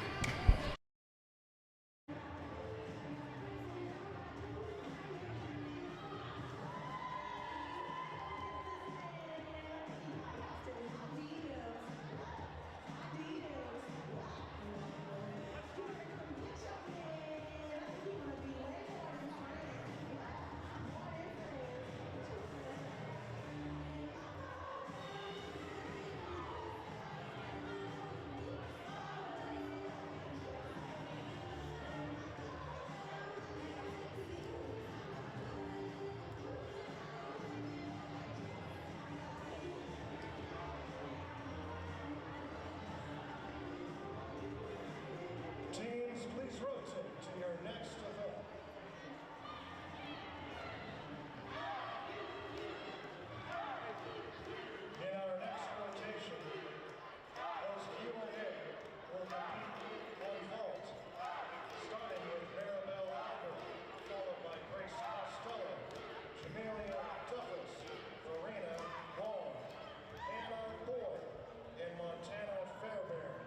Teams, please rotate to your next event. In our next rotation, host UAA will compete on vault, starting with Maribel Albert, followed by Grace Costello, Jamelia Duffus, Verena Wong, Anna Boyd, and Montana Fairbairn.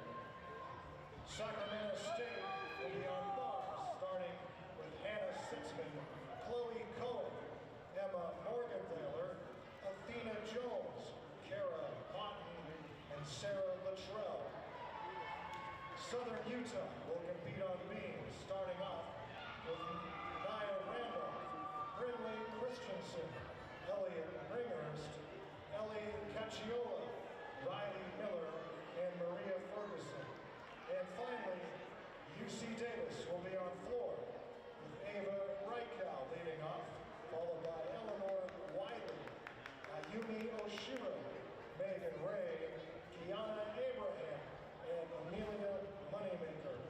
Sacramento State will be on bars, starting with Hannah Sitzman, Chloe Cohen, Emma Morgenthaler, Athena Jones, Kara Cotton, and Sarah Luttrell. Southern Utah will compete on beams, starting off with Nia Randolph, Brinley Christensen, Elliot Ringhurst, Ellie Cacciola, Riley Miller, and Maria Ferguson. And finally, UC Davis will be on floor with Ava Reichow leading off, followed by Eleanor Wiley, Ayumi Oshiro, Megan Ray, Kiana Abraham, and Amelia Moneymaker.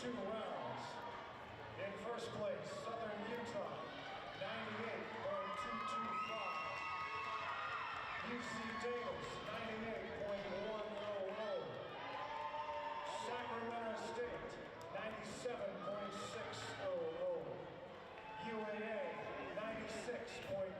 2 rounds. In first place, Southern Utah, 98.225. UC Davis, 98.100. Sacramento State, 97.600. UAA, 96.850.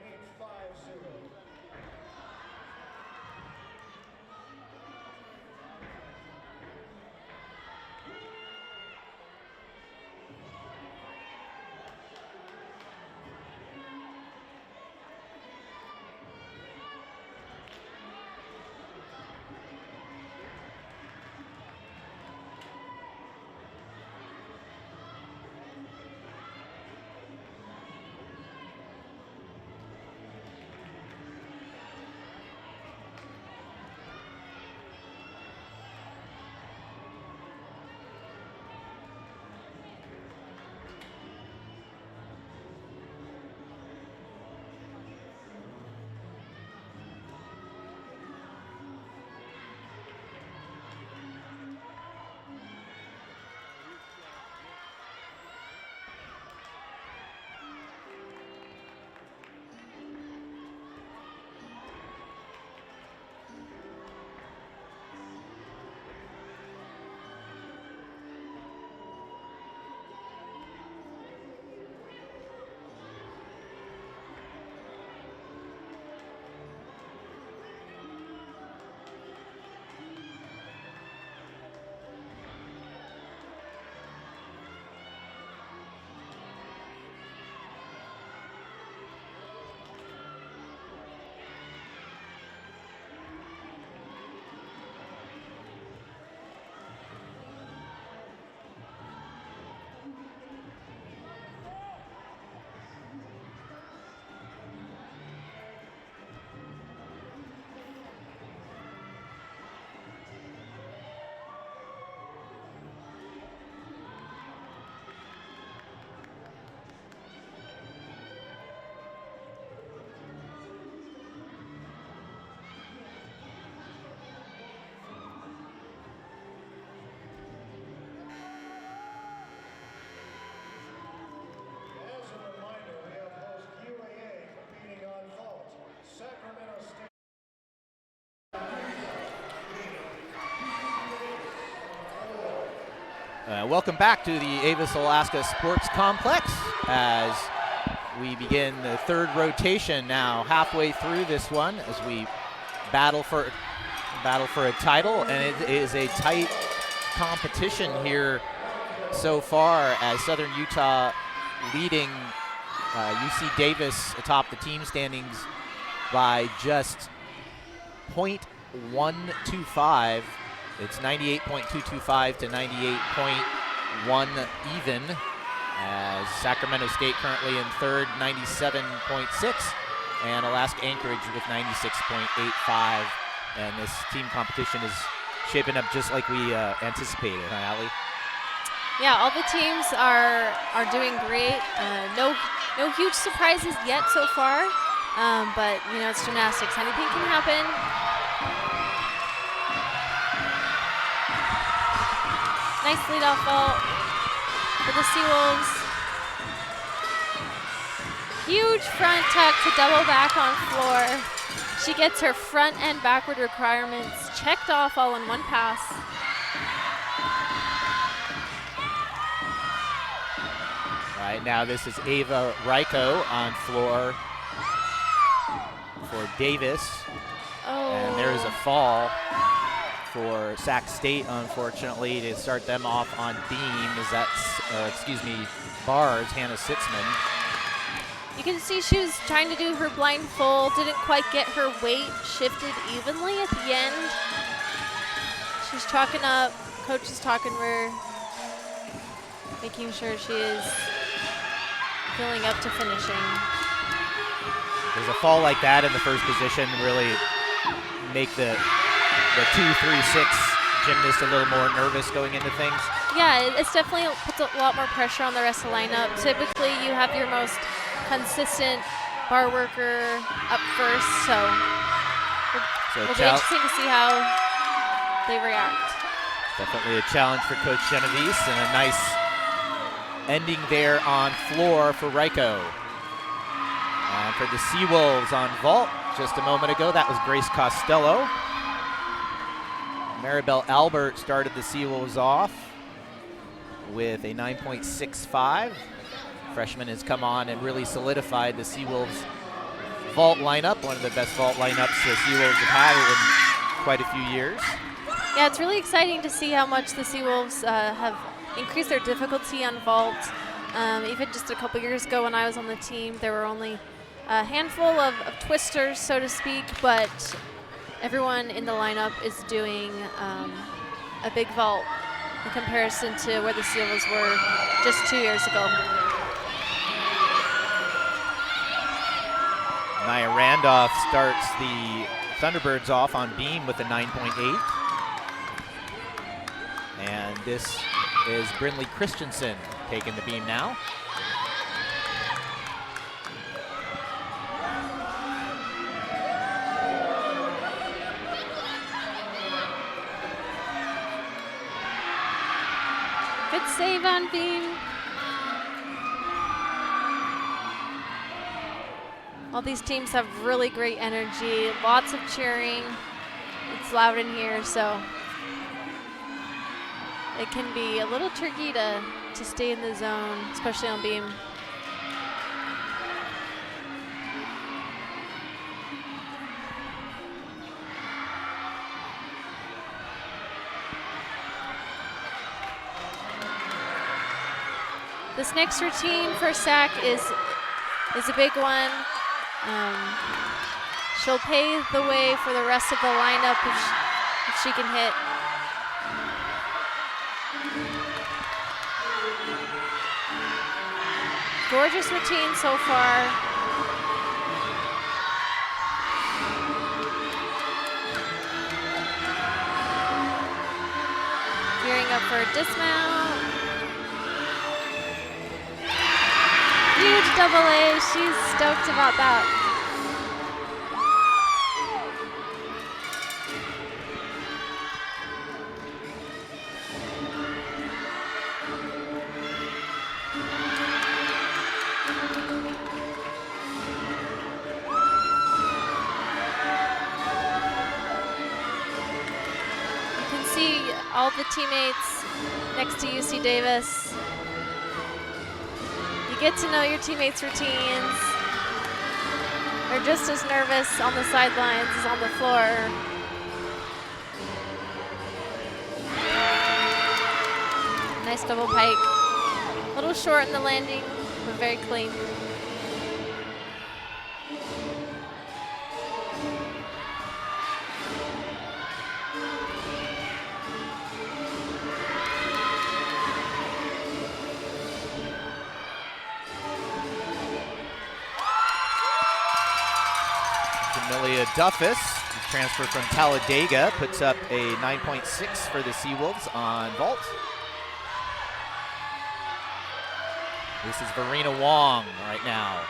As a reminder, we have host UAA competing on vault. Sacramento State. Welcome back to the Avis Alaska Sports Complex as we begin the third rotation now, halfway through this one as we battle for a title, and it is a tight competition here so far as Southern Utah leading UC Davis atop the team standings by just 0.125. It's 98.225 to 98.1 even, as Sacramento State currently in third, 97.6, and Alaska Anchorage with 96.85. And this team competition is shaping up just like we anticipated, huh, Allie? Yeah, all the teams are doing great. No huge surprises yet so far, but you know, it's gymnastics. Anything can happen. Nice lead-off vault for the Seawolves. Huge front tuck to double back on floor. She gets her front and backward requirements checked off all in one pass. Right now, this is Ava Ryko on floor for Davis. Oh. And there is a fall for Sac State, unfortunately, to start them off on beam. Bars, Hannah Sitzman. You can see she was trying to do her blindfold, didn't quite get her weight shifted evenly at the end. She's chalking up, coach is talking to her, making sure she is filling up to finishing. Does a fall like that in the first position really make the 2-3-6 gymnast a little more nervous going into things? Yeah, it's definitely puts a lot more pressure on the rest of the lineup. Typically, you have your most consistent bar worker up first, so it'll be interesting to see how they react. Definitely a challenge for Coach Genovese, and a nice ending there on floor for Ryko. And for the Seawolves on vault, just a moment ago, that was Grace Costello. Maribel Albert started the Seawolves off with a 9.65. Freshman has come on and really solidified the Seawolves vault lineup, one of the best vault lineups the Seawolves have had in quite a few years. Yeah, it's really exciting to see how much the Seawolves have increased their difficulty on vault. Even just a couple years ago when I was on the team, there were only a handful of twisters, so to speak, but everyone in the lineup is doing a big vault in comparison to where the Seawolves were just 2 years ago. Nia Randolph starts the Thunderbirds off on beam with a 9.8. And this is Brynlee Christensen taking the beam now. Good save on beam. All these teams have really great energy, lots of cheering. It's loud in here, so it can be a little tricky to stay in the zone, especially on beam. This next routine for Sac is a big one. She'll pave the way for the rest of the lineup if she can hit. Gorgeous routine so far. Gearing up for a dismount. Huge double A. She's stoked about that. All the teammates next to UC Davis. You get to know your teammates' routines. They're just as nervous on the sidelines as on the floor. Nice double pike. A little short in the landing, but very clean. Duffus, transfer from Talladega, puts up a 9.6 for the Seawolves on vault. This is Verena Wong right now.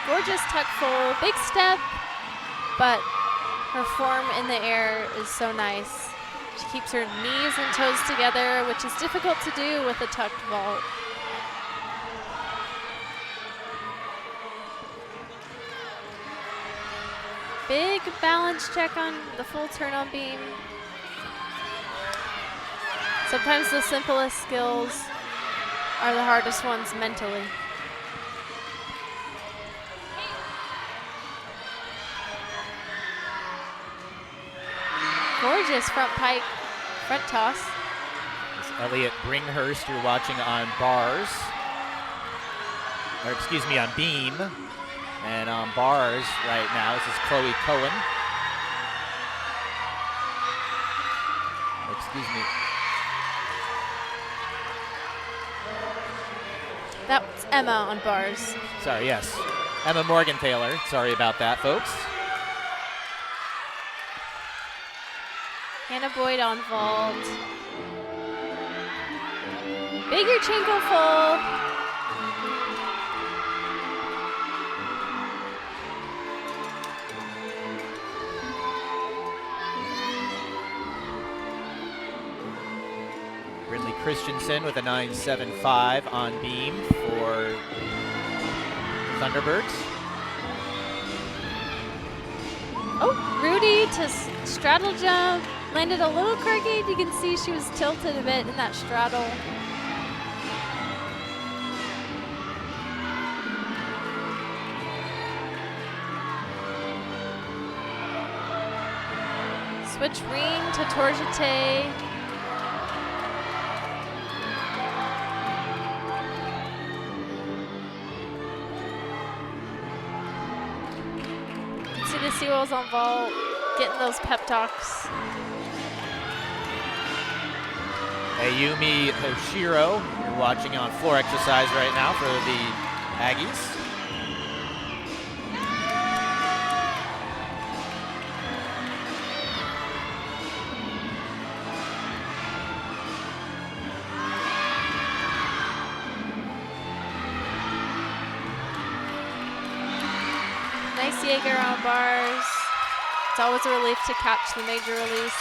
Gorgeous tuck full, big step, but her form in the air is so nice. She keeps her knees and toes together, which is difficult to do with a tucked vault. Big balance check on the full turn on beam. Sometimes the simplest skills are the hardest ones mentally. Gorgeous front pike, front toss. This is Elliot Bringhurst you're watching on bars. Or excuse me, on beam. And on bars right now, this is Chloe Cohen. Excuse me. That's Emma on bars. Sorry, yes. Emma Morgenthaler. Sorry about that, folks. Hannah Boyd on vault. Big Yurchenko full. Emily Christensen with a 9.75 on beam for Thunderbirds. Oh, Rudy to straddle jump. Landed a little crooked. You can see she was tilted a bit in that straddle. Switch ring to Torjete. You can see the Seawolves on vault getting those pep talks. Ayumi Hoshiro, you're watching on floor exercise right now for the Aggies. Nice Jaeger on bars. It's always a relief to catch the major release.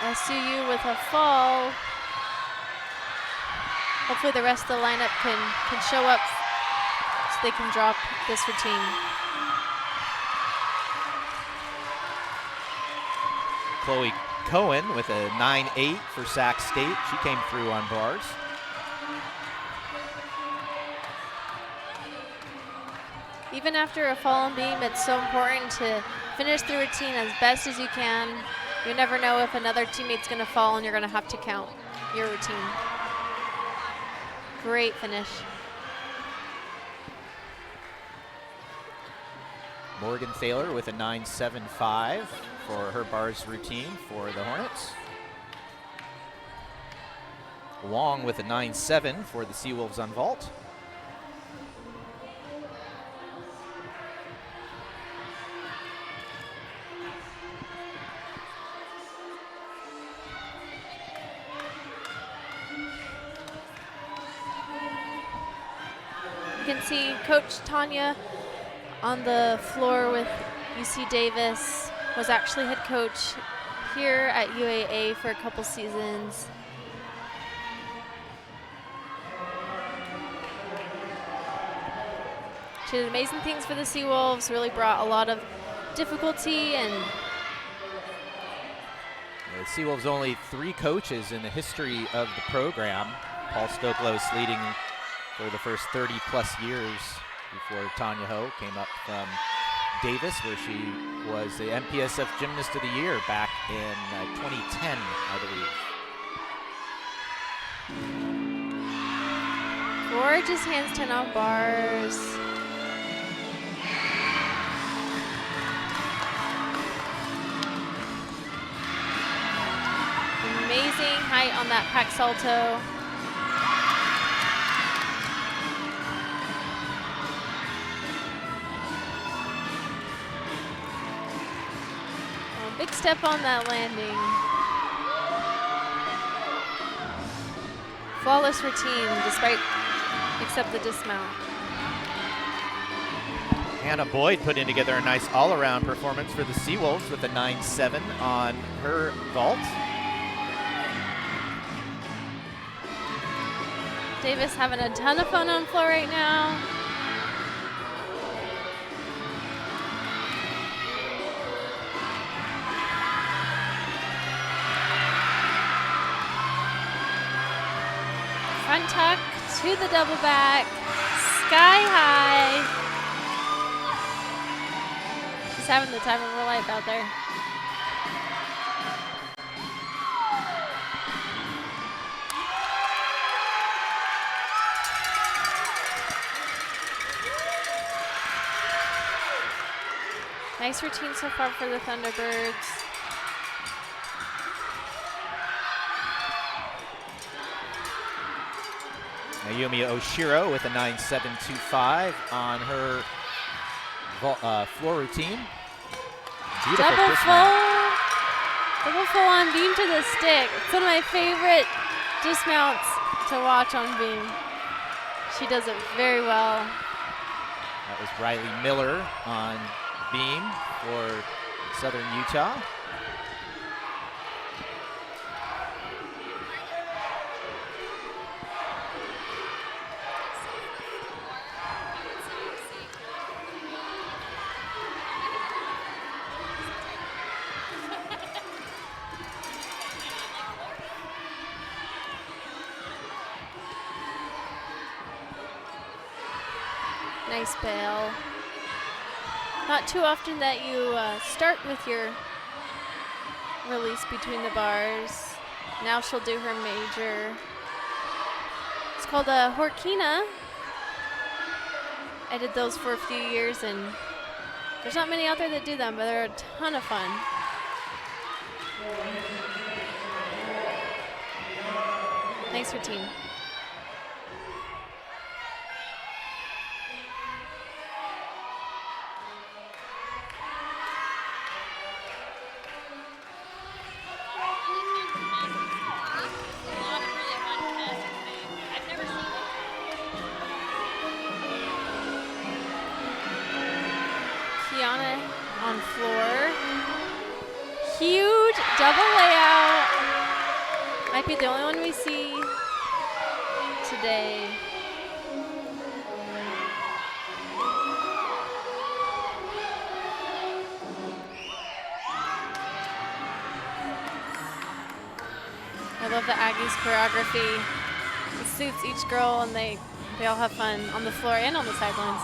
SUU with a fall. Hopefully the rest of the lineup can show up so they can drop this routine. Chloe Cohen with a 9.8 for Sac State. She came through on bars. Even after a fall and beam, it's so important to finish the routine as best as you can. You never know if another teammate's gonna fall and you're gonna have to count your routine. Great finish. Morgan Thaler with a 9.75 for her bars routine for the Hornets. Wong with a 9.7 for the Seawolves on vault. You can see Coach Tanya on the floor with UC Davis, was actually head coach here at UAA for a couple seasons. She did amazing things for the Seawolves, really brought a lot of difficulty and The Seawolves only 3 coaches in the history of the program. Paul Stoklos leading for the first 30 plus years before Tanya Ho came up from Davis, where she was the MPSF Gymnast of the Year back in 2010, I believe. gorgeous handstand on bars. Amazing height on that pack salto. Big step on that landing. Flawless routine except the dismount. Hannah Boyd putting together a nice all-around performance for the Seawolves with a 9.7 on her vault. Davis having a ton of fun on floor right now. Front tuck to the double back, sky high. She's having the time of her life out there. Nice routine so far for the Thunderbirds. Ayumi Oshiro with a 9.725 on her floor routine. Beautiful dismount. Double full on beam to the stick. It's one of my favorite dismounts to watch on beam. She does it very well. That was Riley Miller on beam for Southern Utah. Nice bail. Not too often that you start with your release between the bars. Now she'll do her major. It's called a Horkina. I did those for a few years, and there's not many out there that do them, but they're a ton of fun. Nice routine. On floor. Huge double layout. Might be the only one we see today. I love the Aggies choreography. It suits each girl, and they all have fun on the floor and on the sidelines.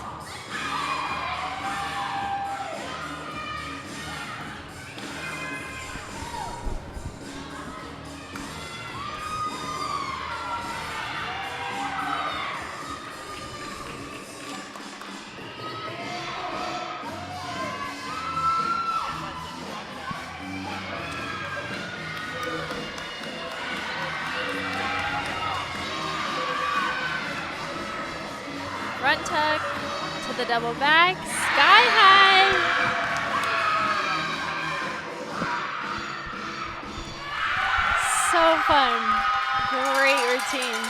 Front tuck to the double back, sky high. So fun, great routine.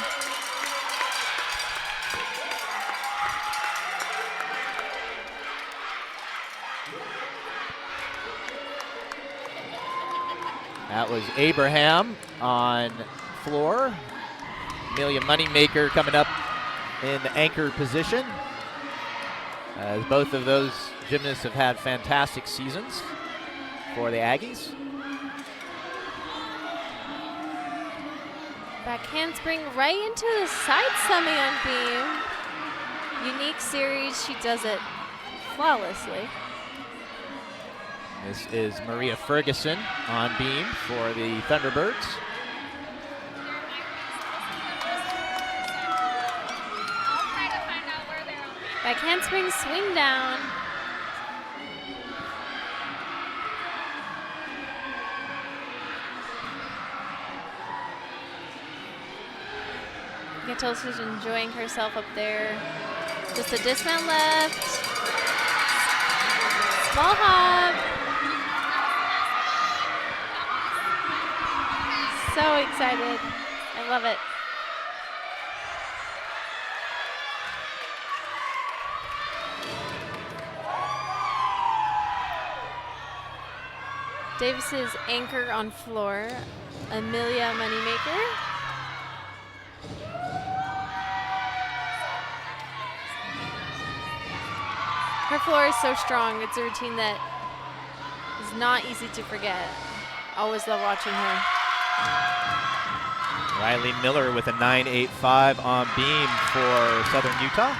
That was Abraham on floor. Amelia Moneymaker coming up in the anchor position, as both of those gymnasts have had fantastic seasons for the Aggies. Back handspring right into the side semi on beam. Unique series, she does it flawlessly. This is Maria Ferguson on beam for the Thunderbirds. Back handspring, swing down. You can tell she's enjoying herself up there. Just a dismount left. Small hop. So excited. I love it. Davis's anchor on floor, Amelia Moneymaker. Her floor is so strong. It's a routine that is not easy to forget. Always love watching her. Riley Miller with a 9.85 on beam for Southern Utah.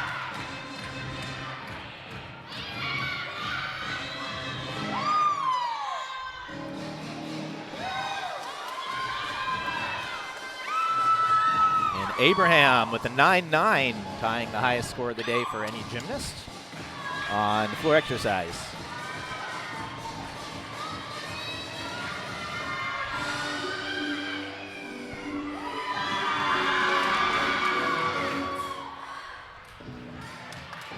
Abraham with a 9.9, tying the highest score of the day for any gymnast on floor exercise.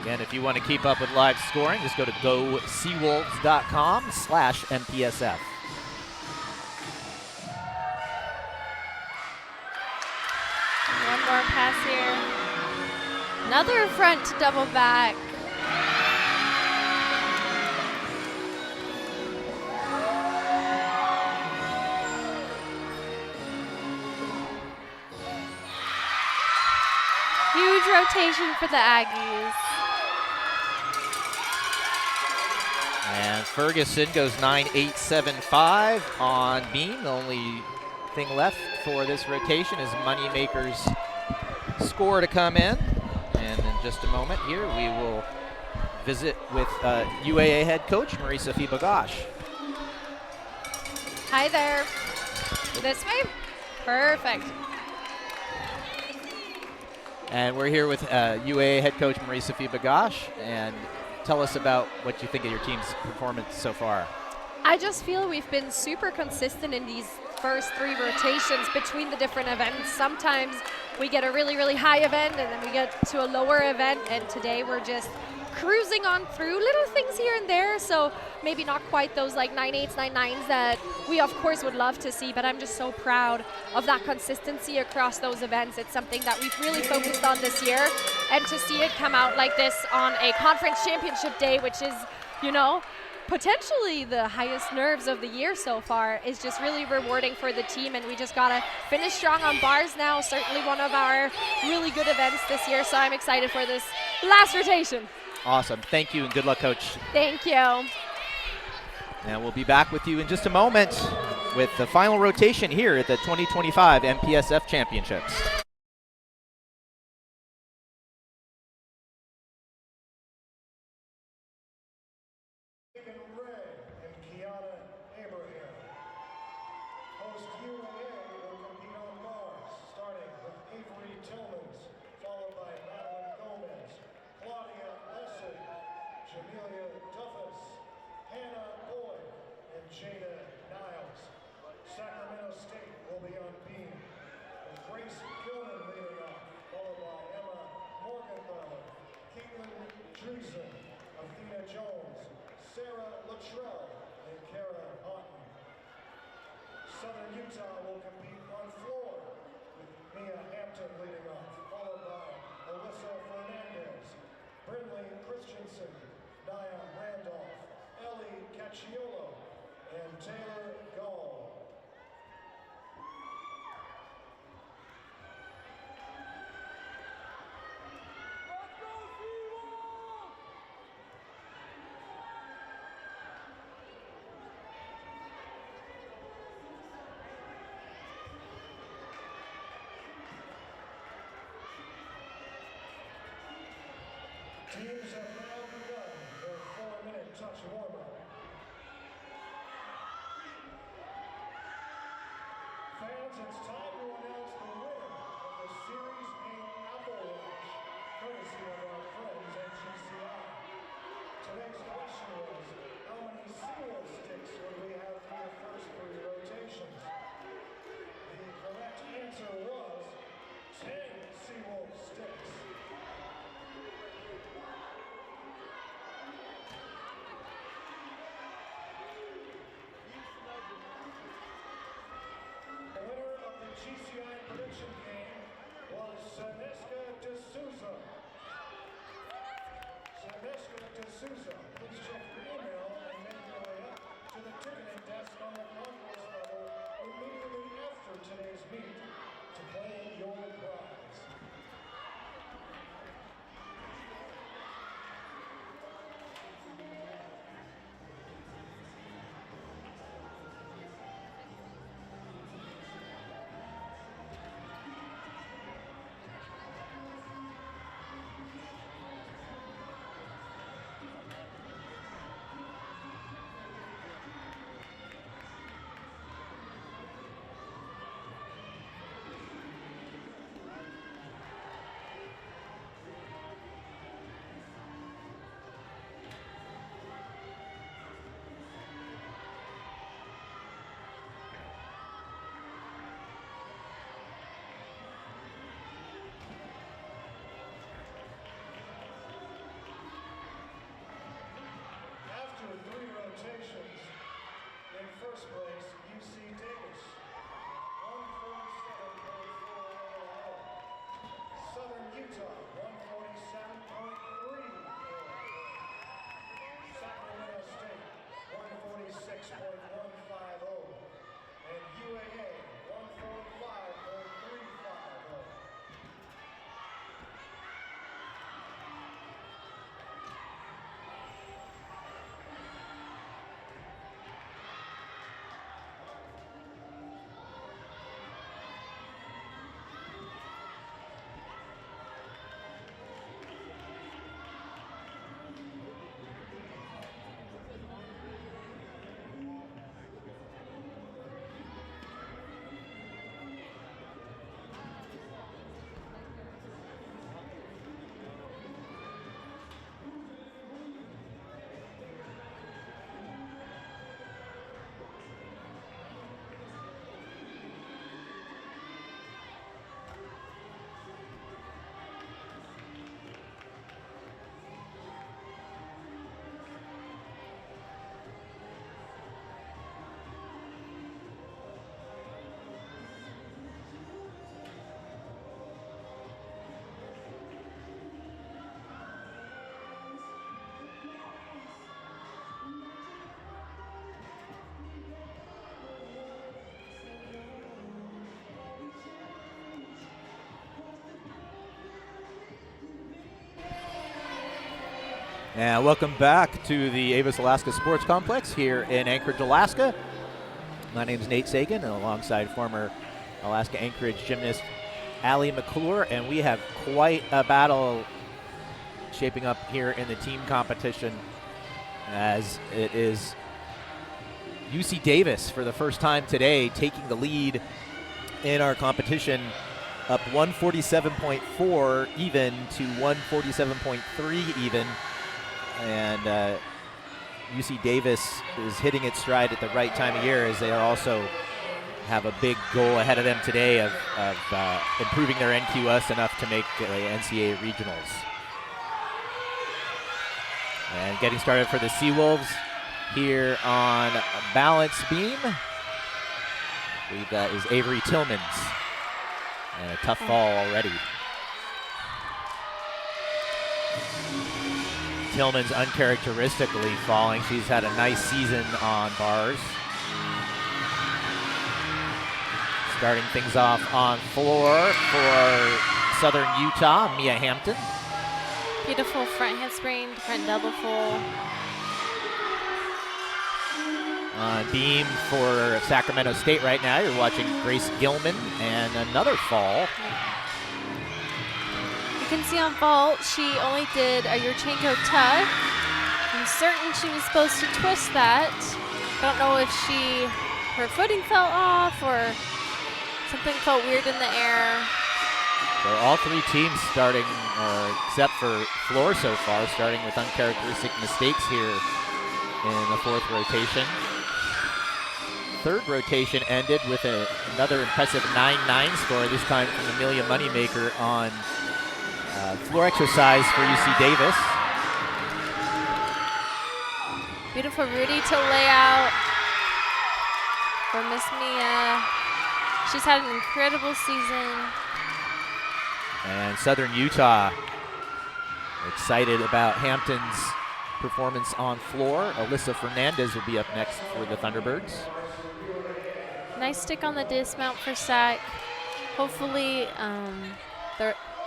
Again, if you want to keep up with live scoring, just go to goseawolves.com/MPSF. One more pass here. Another front to double back. Huge rotation for the Aggies. And Ferguson goes 9.875 on beam. The only thing left for this rotation is Moneymaker's score to come in. And in just a moment here, we will visit with UAA head coach Marisa Bagash. Hi there. This way? Perfect. And we're here with UAA head coach Marisa Bagash. And tell us about what you think of your team's performance so far. I just feel we've been super consistent in these first 3 rotations between the different events. Sometimes we get a really, really high event and then we get to a lower event, and today we're just cruising on through little things here and there, so maybe not quite those like 9.8s, 9.9s that we of course would love to see, but I'm just so proud of that consistency across those events. It's something that we've really focused on this year, and to see it come out like this on a conference championship day, which is, you know, potentially the highest nerves of the year so far, is just really rewarding for the team, and we just gotta finish strong on bars now. Certainly one of our really good events this year, so I'm excited for this last rotation. Awesome. Thank you and good luck, Coach. Thank you. And we'll be back with you in just a moment with the final rotation here at the 2025 MPSF Championships. Southern Utah will compete on floor with Mia Hampton leading off, followed by Alyssa Fernandez, Brinley Christensen, Nia Randolph, Ellie Cacciolo, and Taylor Gall. Teams have now begun their 4-minute touch warm-up. Fans, it's time to announce the winner of the Series A Apple Watch, courtesy of our friends at GCI. Today's question was, how many SeaWolf sticks would we have through the first 3 rotations? The correct answer was 10 SeaWolf sticks. GCI prediction game was Seneska D'Souza. Seneska D'Souza, please check your email and make your way up to the ticketing desk on the concourse level immediately after today's meet to claim your prize. After 3 rotations, in first place, UC Davis, 147.4. Southern Utah, 147.3. Sacramento State, 146.150. And UAA, 145.350. And welcome back to the Avis Alaska Sports Complex here in Anchorage, Alaska. My name is Nate Sagan, and alongside former Alaska Anchorage gymnast Allie McClure, and we have quite a battle shaping up here in the team competition, as it is UC Davis for the first time today taking the lead in our competition, up 147.4 even to 147.3 even. And UC Davis is hitting its stride at the right time of year, as they are also have a big goal ahead of them today of improving their NQS enough to make NCAA regionals. And getting started for the Seawolves here on a balance beam, I believe that is Avery Tillmans. And a tough fall already. Tillman's uncharacteristically falling. She's had a nice season on bars. Starting things off on floor for Southern Utah, Mia Hampton. Beautiful front handspring, front double full. On beam for Sacramento State right now, you're watching Grace Gilman, and another fall. You can see on vault, she only did a Yurchenko tuck. I'm certain she was supposed to twist that. Don't know if her footing fell off or something felt weird in the air. So all three teams starting, except for floor so far, starting with uncharacteristic mistakes here in the fourth rotation. Third rotation ended with another impressive 9-9 score, this time from Amelia Moneymaker on floor exercise for UC Davis. Beautiful Rudy to lay out for Miss Mia. She's had an incredible season. And Southern Utah excited about Hampton's performance on floor. Alyssa Fernandez will be up next for the Thunderbirds. Nice stick on the dismount for Sac. Hopefully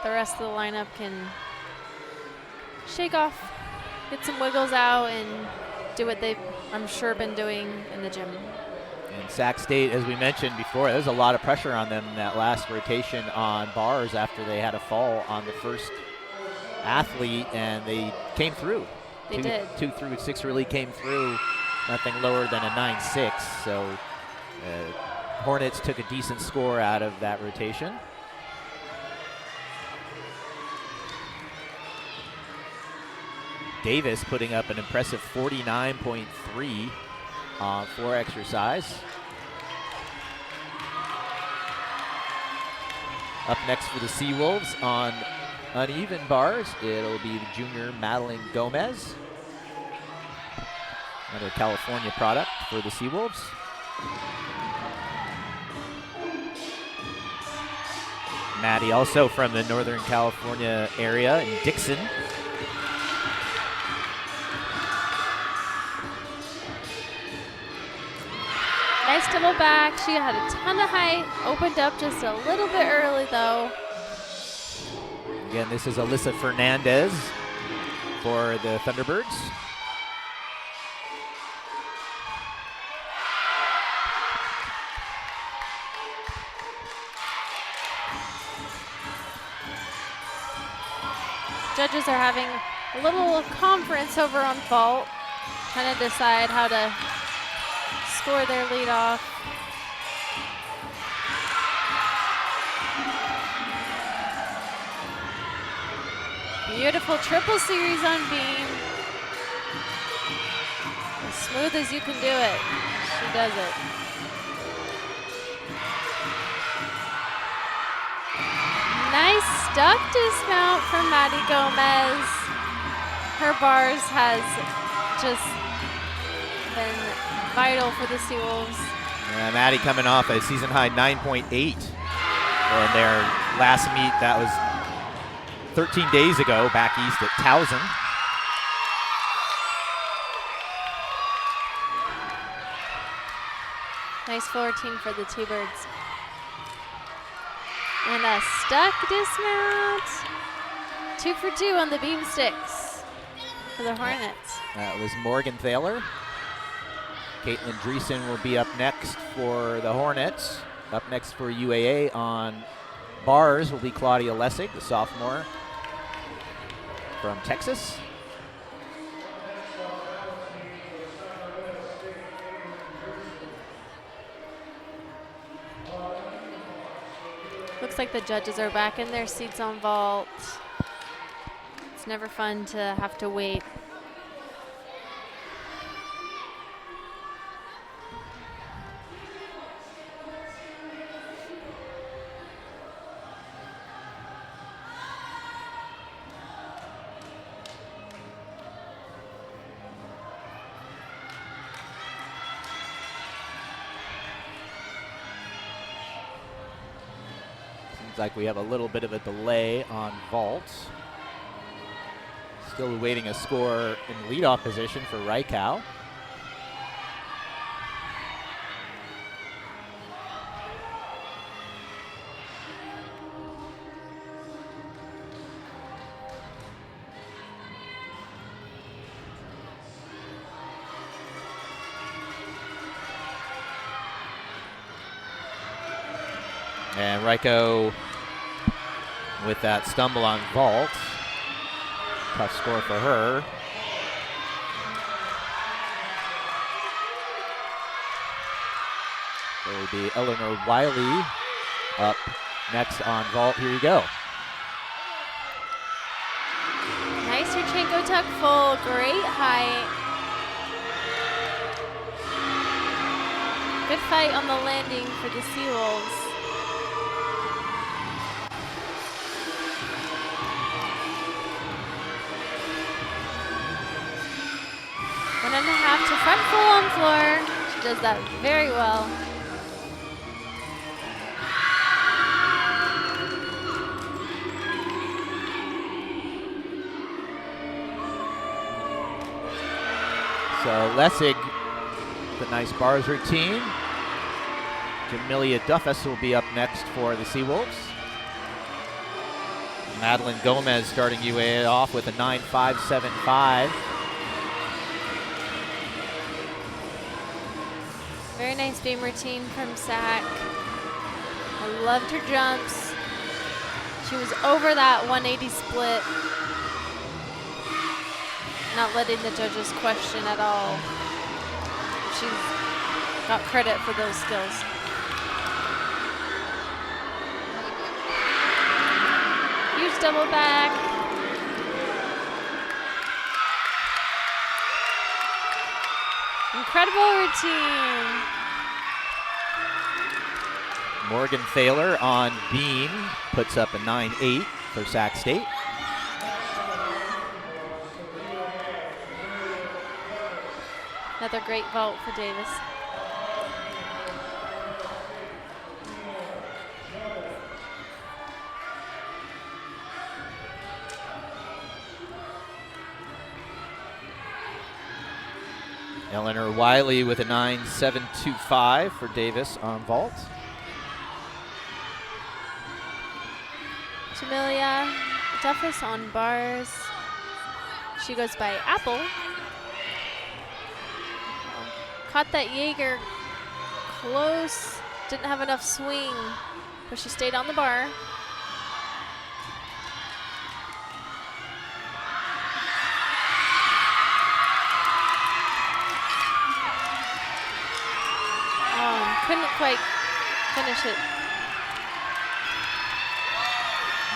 the rest of the lineup can shake off, get some wiggles out, and do what they've, I'm sure, been doing in the gym. And Sac State, as we mentioned before, there's a lot of pressure on them in that last rotation on bars after they had a fall on the first athlete, and they came through. They did. 2 through 6 really came through, nothing lower than a 9-6. So Hornets took a decent score out of that rotation. Davis putting up an impressive 49.3 on floor exercise. Up next for the Seawolves on uneven bars, it'll be the junior Madeline Gomez. Another California product for the Seawolves. Maddie also from the Northern California area in Dixon. Nice double back. She had a ton of height. Opened up just a little bit early, though. Again, this is Alyssa Fernandez for the Thunderbirds. Judges are having a little conference over on vault, trying to decide how to score their lead off. Beautiful triple series on beam. As smooth as you can do it, she does it. Nice stuck dismount from Maddie Gomez. Her bars has just been vital for the Seawolves. Yeah, Maddie coming off a season high 9.8 in their last meet. That was 13 days ago back east at Towson. Nice floor team for the T-Birds. And a stuck dismount. 2 for 2 on the beam sticks. for the Hornets. That was Morgan Thaler. Caitlin Dreesen will be up next for the Hornets. Up next for UAA on bars will be Claudia Lessig, the sophomore from Texas. Looks like the judges are back in their seats on vault. It's never fun to have to wait. Seems like we have a little bit of a delay on vault. Still awaiting a score in leadoff position for Reichow. And Reichow with that stumble on vault. Tough score for her. There will be Eleanor Wiley up next on vault. Here you go. Nice Yurchenko tuck full, great height. Good fight on the landing for the Seawolves. 1.5 to front full on floor. She does that very well. So Lessig, the nice bars routine. Jamilia Duffus will be up next for the Seawolves. Madeline Gomez starting UAA off with a 9.575. Very nice beam routine from Sack. I loved her jumps. She was over that 180 split. Not letting the judges question at all. She's got credit for those skills. Huge double back. Incredible routine. Morgan Thaler on beam puts up a 9.8 for Sac State. Another great vault for Davis. Eleanor Wiley with a 9.725 for Davis on vault. Jamilia Duffus on bars. She goes by Apple. Caught that Jaeger close. Didn't have enough swing, but she stayed on the bar. Couldn't quite finish it.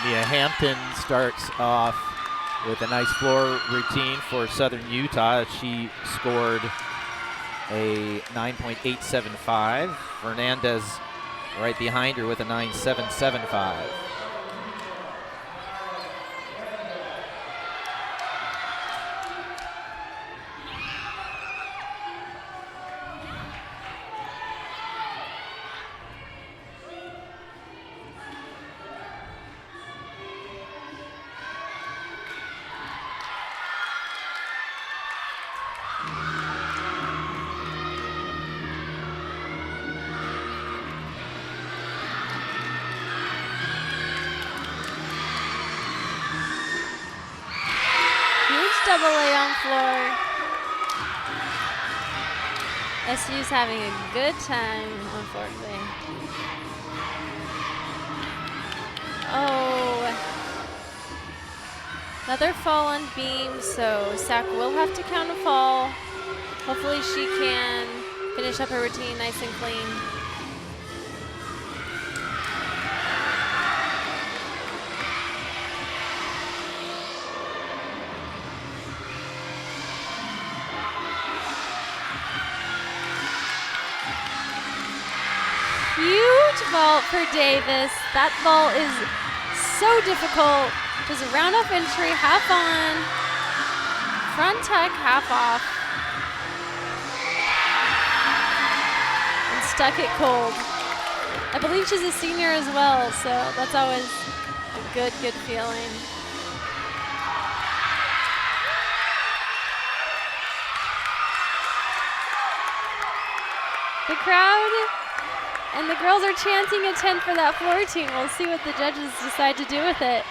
Mia Hampton starts off with a nice floor routine for Southern Utah. She scored a 9.875. Fernandez right behind her with a 9.775. double A on floor. SU's having a good time on floor today. Oh. Another fall on beam, so Sac will have to count a fall. Hopefully she can finish up her routine nice and clean. Huge vault for Davis. That vault is so difficult. Just a round off entry, half on, front tuck, half off, and stuck it cold. I believe she's a senior as well, so that's always a good feeling. The crowd and the girls are chanting a 10 for that floor team. We'll see what the judges decide to do with it.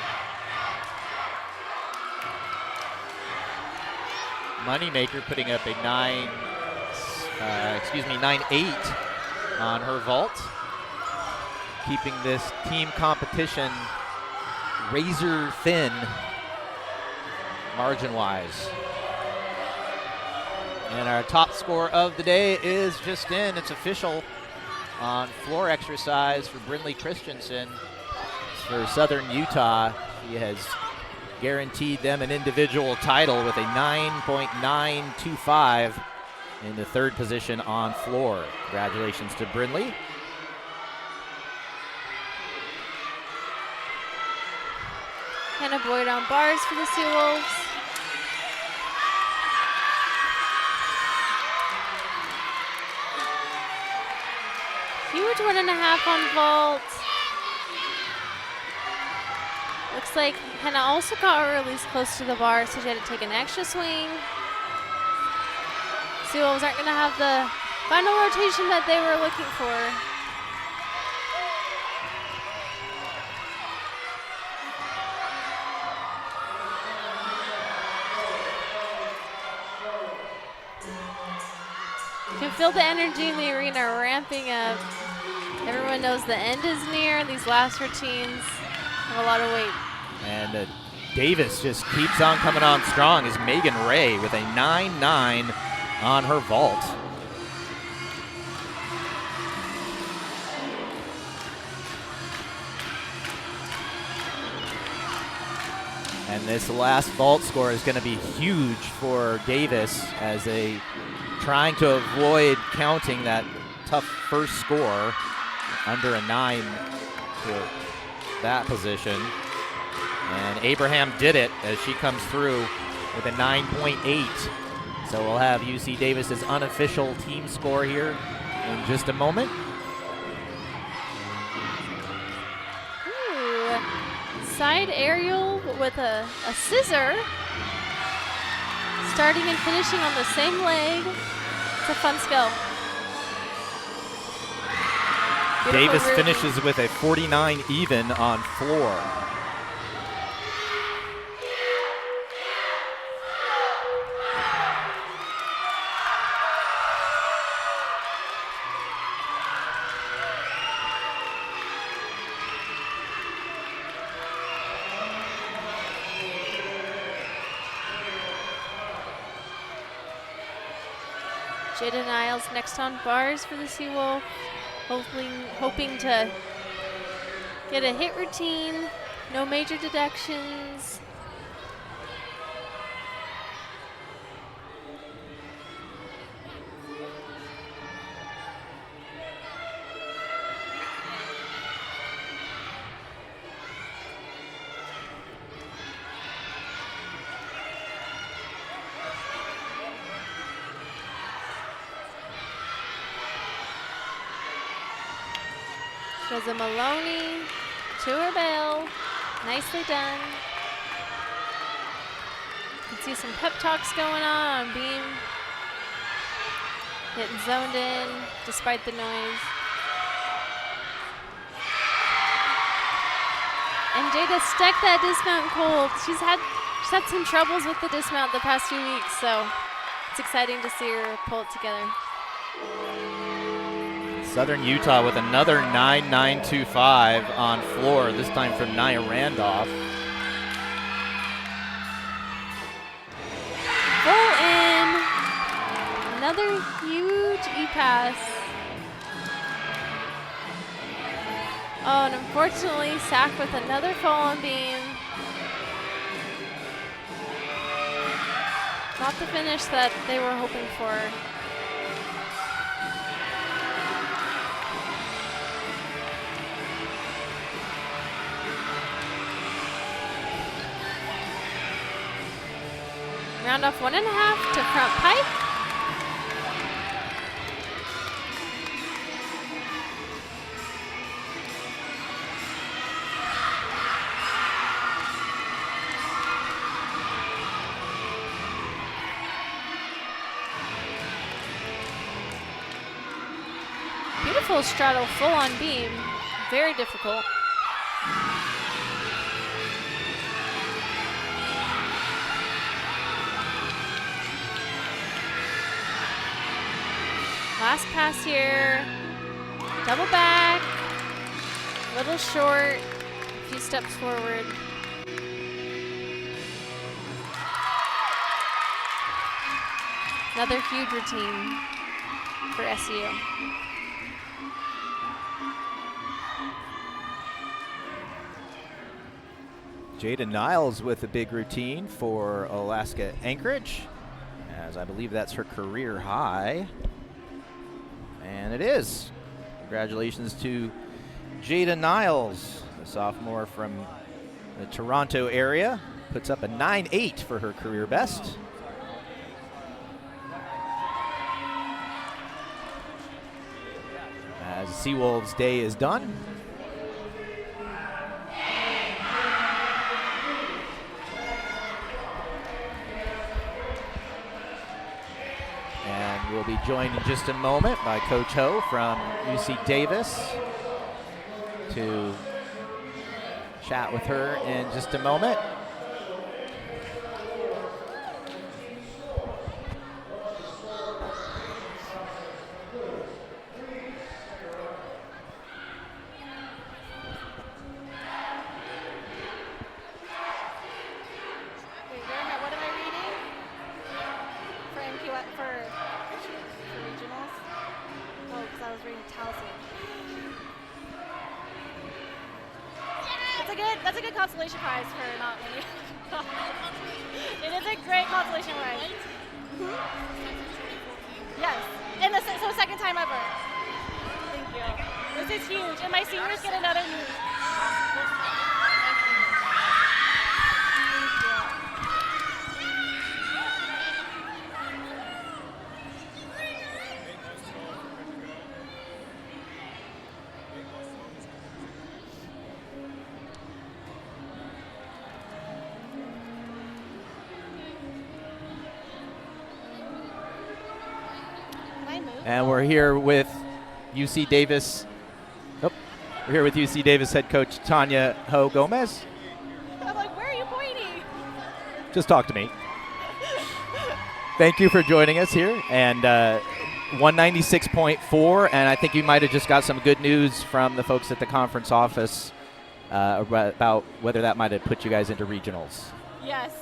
Moneymaker putting up a 9-8 on her vault, keeping this team competition razor thin margin-wise. And our top score of the day is just in. It's official on floor exercise for Brindley Christensen for Southern Utah. She has guaranteed them an individual title with a 9.925 in the third position on floor. Congratulations to Brindley. Hannah Boyd on bars for the Seawolves. Huge 1.5 on vault. Looks like Hannah also got her release close to the bar, so she had to take an extra swing. Seawolves aren't going to have the final rotation that they were looking for. You can feel the energy in the arena ramping up. Everyone knows the end is near. These last routines have a lot of weight. And Davis just keeps on coming on strong as Megan Ray with a 9.9 on her vault. And this last vault score is going to be huge for Davis as they trying to avoid counting that tough first score under a 9 to that position. And Abraham did it as she comes through with a 9.8. So we'll have UC Davis's unofficial team score here in just a moment. Ooh, side aerial with a scissor. Starting and finishing on the same leg. It's a fun skill. Davis finishes with a 49 even on floor. Jada Niles next on bars for the Seawolf, hoping to get a hit routine, no major deductions. Shows a Maloney to her bell. Nicely done. You can see some pep talks going on beam. Getting zoned in despite the noise. And Jada stuck that dismount cold. She's had some troubles with the dismount the past few weeks, so it's exciting to see her pull it together. Southern Utah with another 9.925 on floor, this time from Nia Randolph. Full in. Another huge E-pass. Oh, and unfortunately, Sack with another fall-on beam. Not the finish that they were hoping for. Round off 1.5 to front pike. Beautiful straddle full on beam. Very difficult. Last pass here, double back, little short, a few steps forward. Another huge routine for SU. Jada Niles with a big routine for Alaska Anchorage, as I believe that's her career high. And it is. Congratulations to Jada Niles, the sophomore from the Toronto area. Puts up a 9.8 for her career best. As Seawolves' day is done. We'll be joined in just a moment by Coach Ho from UC Davis to chat with her in just a moment. That's a good consolation prize for not winning. It is a great consolation prize. Yes, and so second time ever. Thank you. This is huge, and my seniors get another meet. And we're here with UC Davis. Oh, we're here with UC Davis head coach Tanya Ho Gomez. I'm like, where are you pointing? Just talk to me. Thank you for joining us here. And 196.4, and I think you might have just got some good news from the folks at the conference office about whether that might have put you guys into regionals. Yes,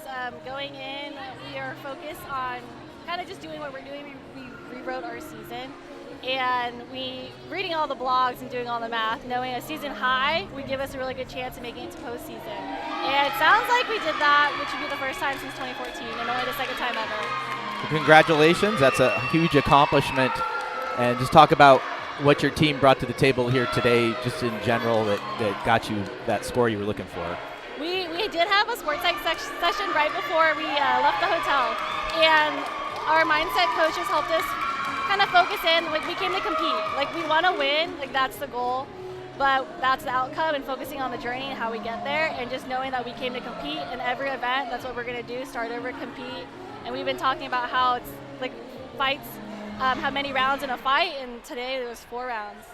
going in, we are focused on kind of just doing what we're doing. We rewrote our season, and reading all the blogs and doing all the math, knowing a season high would give us a really good chance of making it to postseason. And it sounds like we did that, which would be the first time since 2014 and only the second time ever. Well, congratulations, that's a huge accomplishment. And just talk about what your team brought to the table here today, just in general, that got you that score you were looking for. We did have a sports psych session right before we left the hotel, and our mindset coaches helped us kind of focus in. Like, we came to compete. Like, we want to win. Like, that's the goal. But that's the outcome, and focusing on the journey and how we get there, and just knowing that we came to compete in every event. That's what we're going to do, start over, compete. And we've been talking about how it's like fights have many rounds in a fight, and today there was 4 rounds.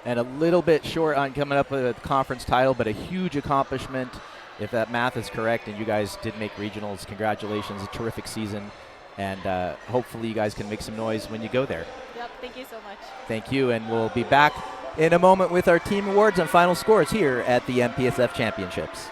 And a little bit short on coming up with a conference title, but a huge accomplishment if that math is correct and you guys did make regionals, congratulations, a terrific season. And hopefully you guys can make some noise when you go there. Yep, thank you so much. Thank you, and we'll be back in a moment with our team awards and final scores here at the MPSF Championships.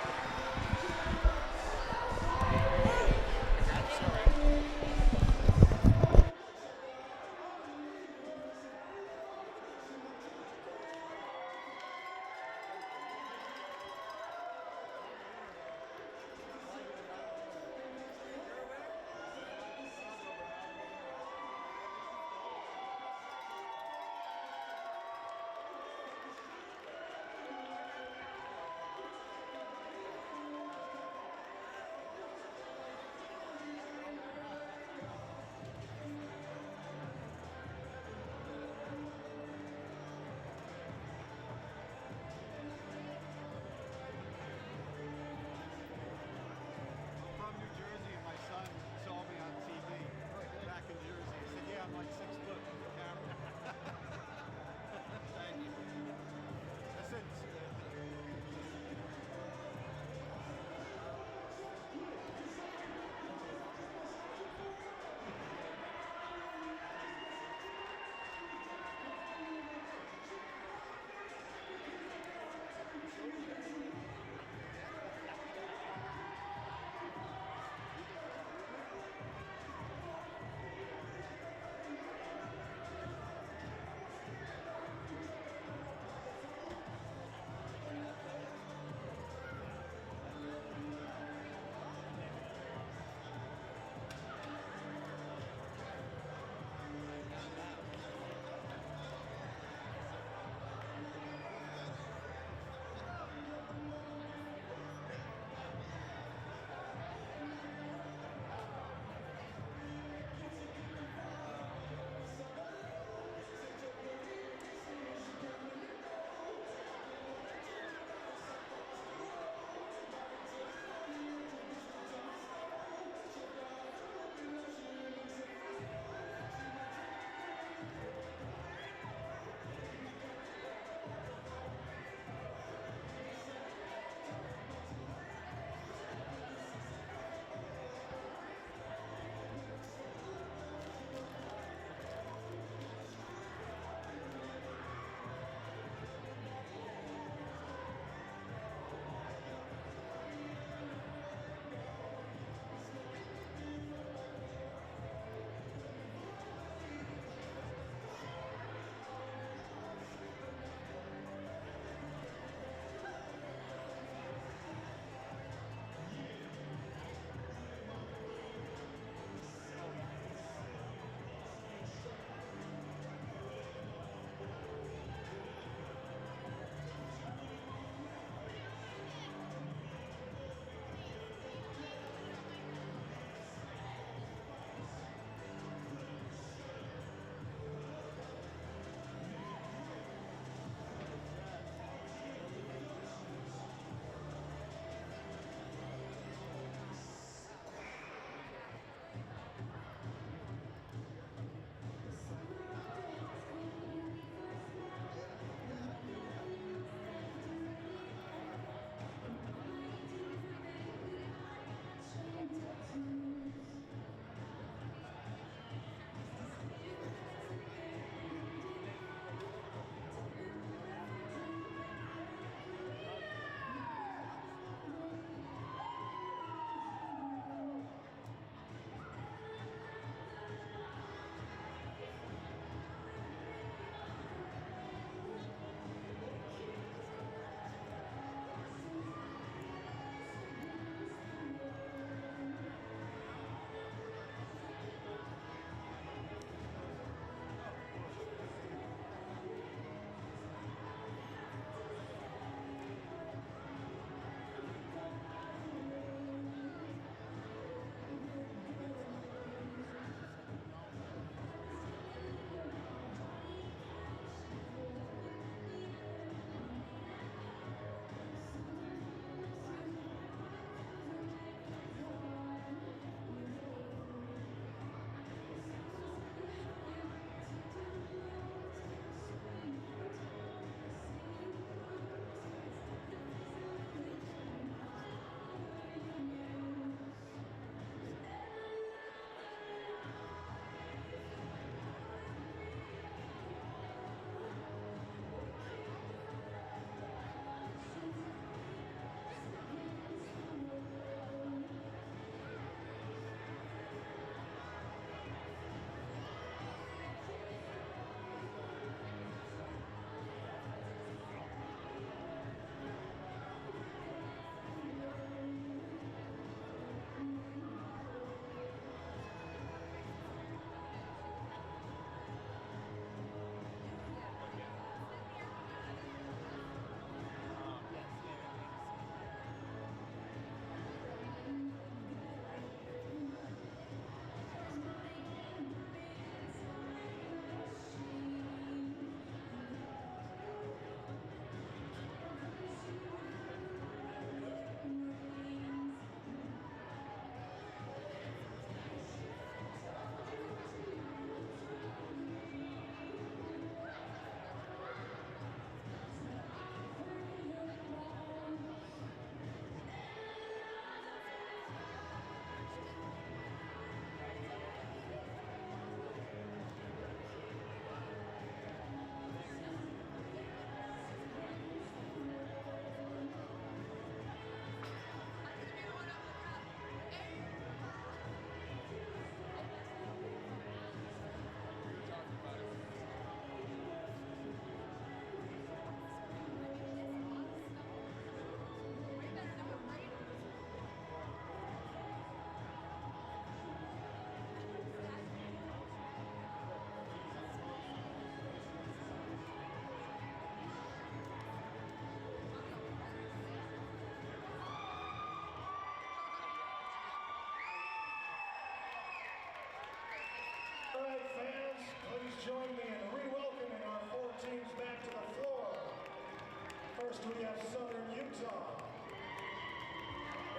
we have Southern Utah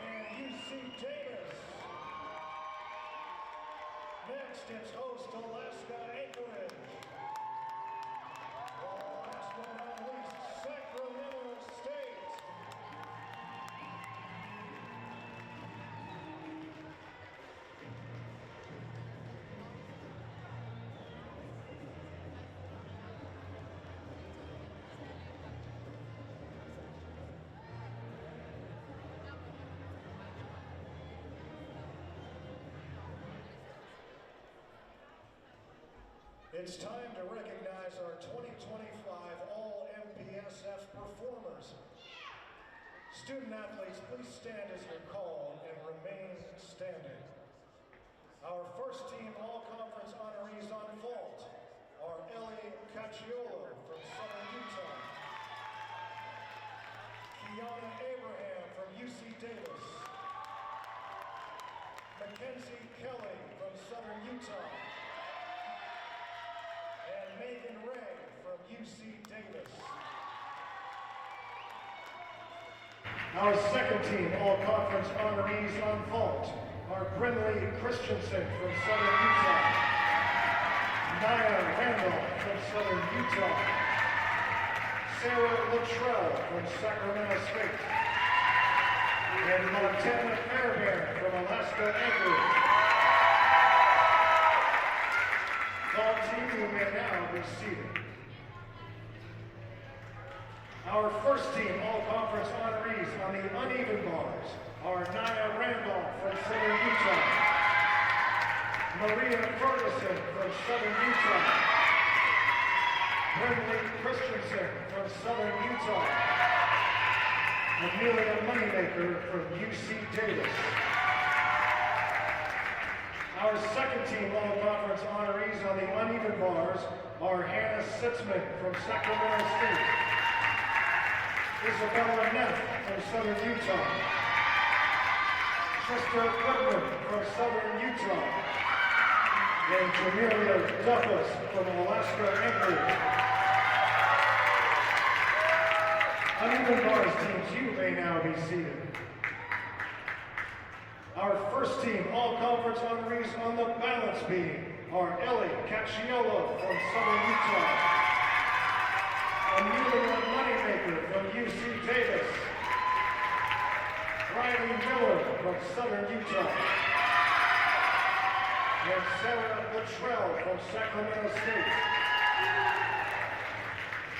and UC Davis. Next, it's host Alaska Anchorage. Last but not least, Sacramento State. It's time to recognize our 2025 All MPSF performers. Student athletes, please stand as you're called and remain standing. Our first team All-Conference honorees on vault are Ellie Cacciolo from Southern Utah, Kiana Abraham from UC Davis, Mackenzie Kelly from Southern Utah, and Megan Ray from UC Davis. Our second team All-Conference honorees on vault are Brinley Christensen from Southern Utah, Naya Randolph from Southern Utah, Sarah Luttrell from Sacramento State, and Montana Fairbairn from Alaska Anchorage. All team, you may now be seated. Our first team All-Conference honorees on the uneven bars are Naya Randolph from Southern Utah, Maria Ferguson from Southern Utah, Brinley Christensen from Southern Utah, Amelia Moneymaker from UC Davis. Our second team All-Conference honorees on the uneven bars are Hannah Sitzman from Sacramento State, Isabella Neff from Southern Utah, Trista Goodman from Southern Utah, and Jamelia Duffus from Alaska Anchorage. Uneven bars teams, you may now be seated. Our first team All-Conference honorees on the balance beam are Ellie Cacciolo from Southern Utah, Amelia Moneymaker from UC Davis, Riley Miller from Southern Utah, and Sarah Luttrell from Sacramento State.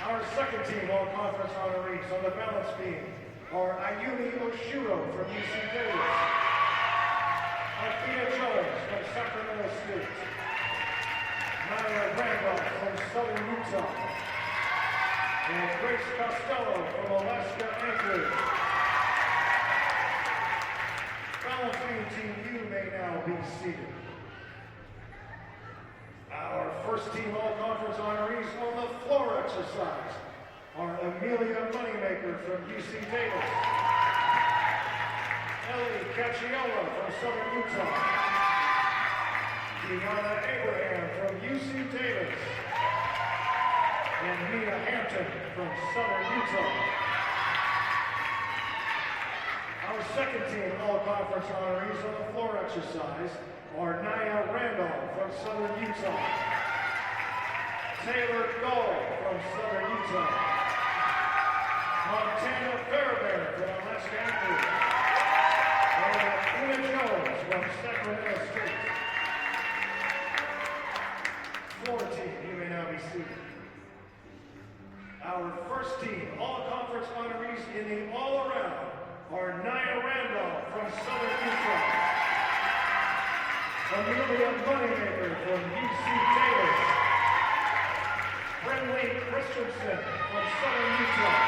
Our second team All-Conference honorees on the balance beam are Ayumi Oshiro from UC Davis, Athea Jones from Sacramento State, Naya Randolph from Southern Utah, and Grace Costello from Alaska Anchorage. Balance beam team, you may now be seated. Our first team All-Conference honorees on the floor exercise are Amelia Moneymaker from UC Davis, Ellie Cacciolo from Southern Utah, Kiana Abraham from UC Davis, and Mia Hampton from Southern Utah. Our second team All-Conference honorees on the floor exercise are Naya Randolph from Southern Utah, Taylor Gold from Southern Utah, Montana Fairbairn from Alaska Anchorage, and Athena Jones from Sacramento State. Floor team, you may now be seated. Our first team All-Conference honorees in the all-around are Naya Randolph from Southern Utah, Amelia Moneymaker from UC Davis, Brinley Christensen from Southern Utah,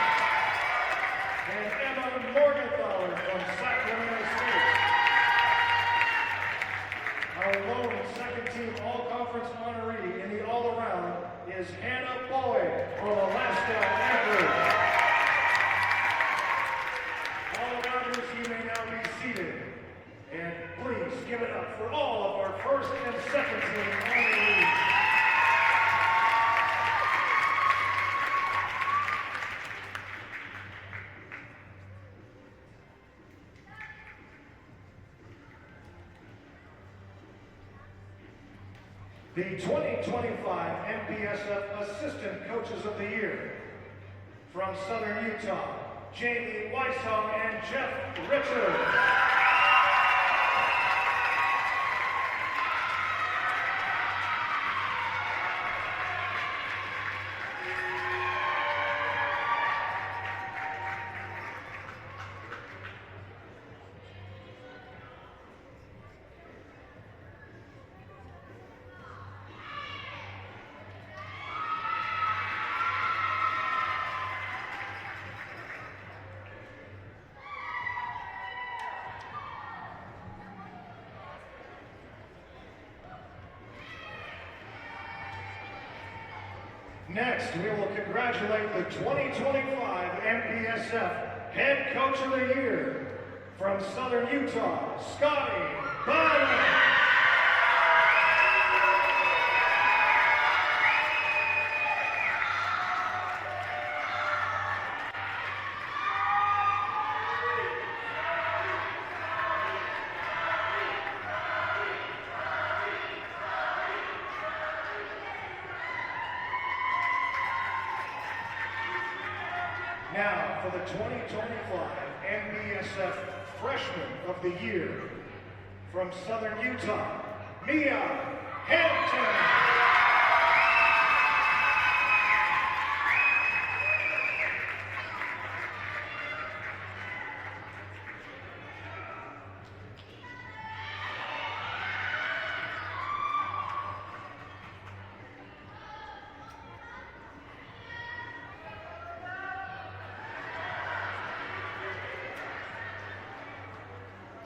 and Emma Morgenthaler from Sacramento State. Our lone second team All-Conference honoree in the all-around is Hannah Boyd from Alaska Anchorage. All-arounders, you may now be seated. And please give it up for all of our first and second team honorees. The 2025 MPSF Assistant Coaches of the Year. From Southern Utah, Jamie Weishaupt and Jeff Richards. Next, we will congratulate the 2025 MPSF Head Coach of the Year from Southern Utah, Scotty Bowman. Now for the 2025 MPSF Freshman of the Year from Southern Utah, Mia Hampton.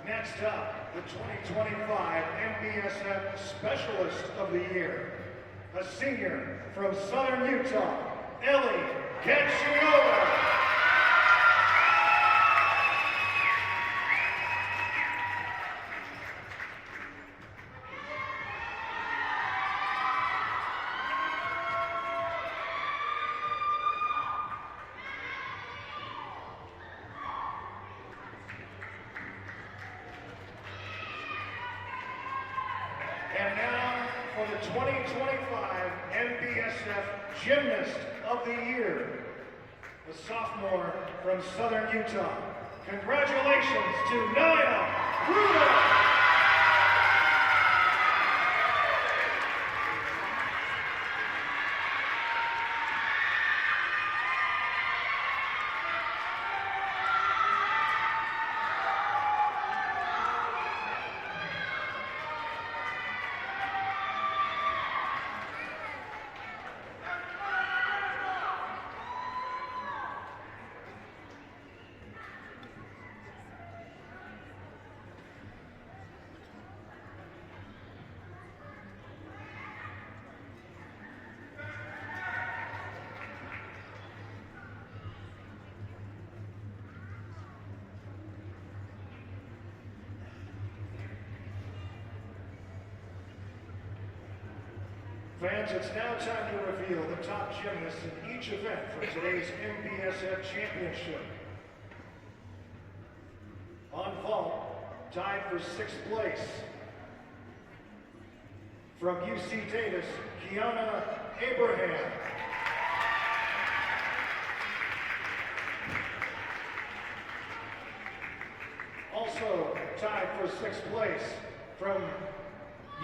Next up, the 2025 MPSF Specialist of the Year, a senior from Southern Utah, Ellie Getchiola. And now for the 2025 MPSF Gymnast of the Year, a sophomore from Southern Utah. Congratulations to Naya Rudolph. Fans, it's now time to reveal the top gymnasts in each event for today's MPSF Championship. On vault, tied for 6th place. From UC Davis, Kiana Abraham. Also tied for 6th place from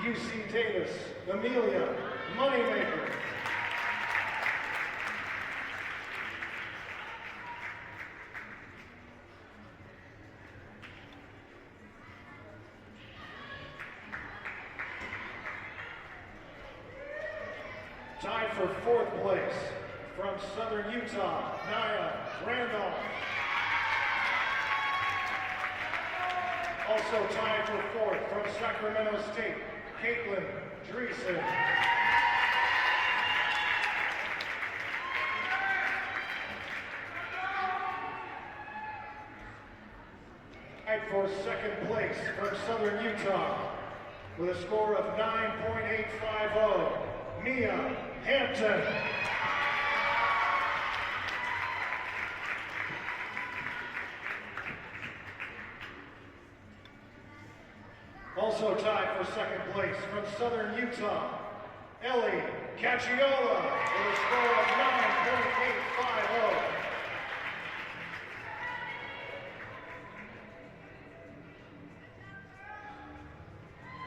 UC Davis, Amelia Moneymaker. Tied for 4th place from Southern Utah, Naya Randolph. Also tied for 4th from Sacramento State, Caitlin Dreesen. Tied for 2nd place from Southern Utah with a score of 9.850, Mia Hampton. Also tied for 2nd place from Southern Utah Ellie Cacciola with a score of 9.850.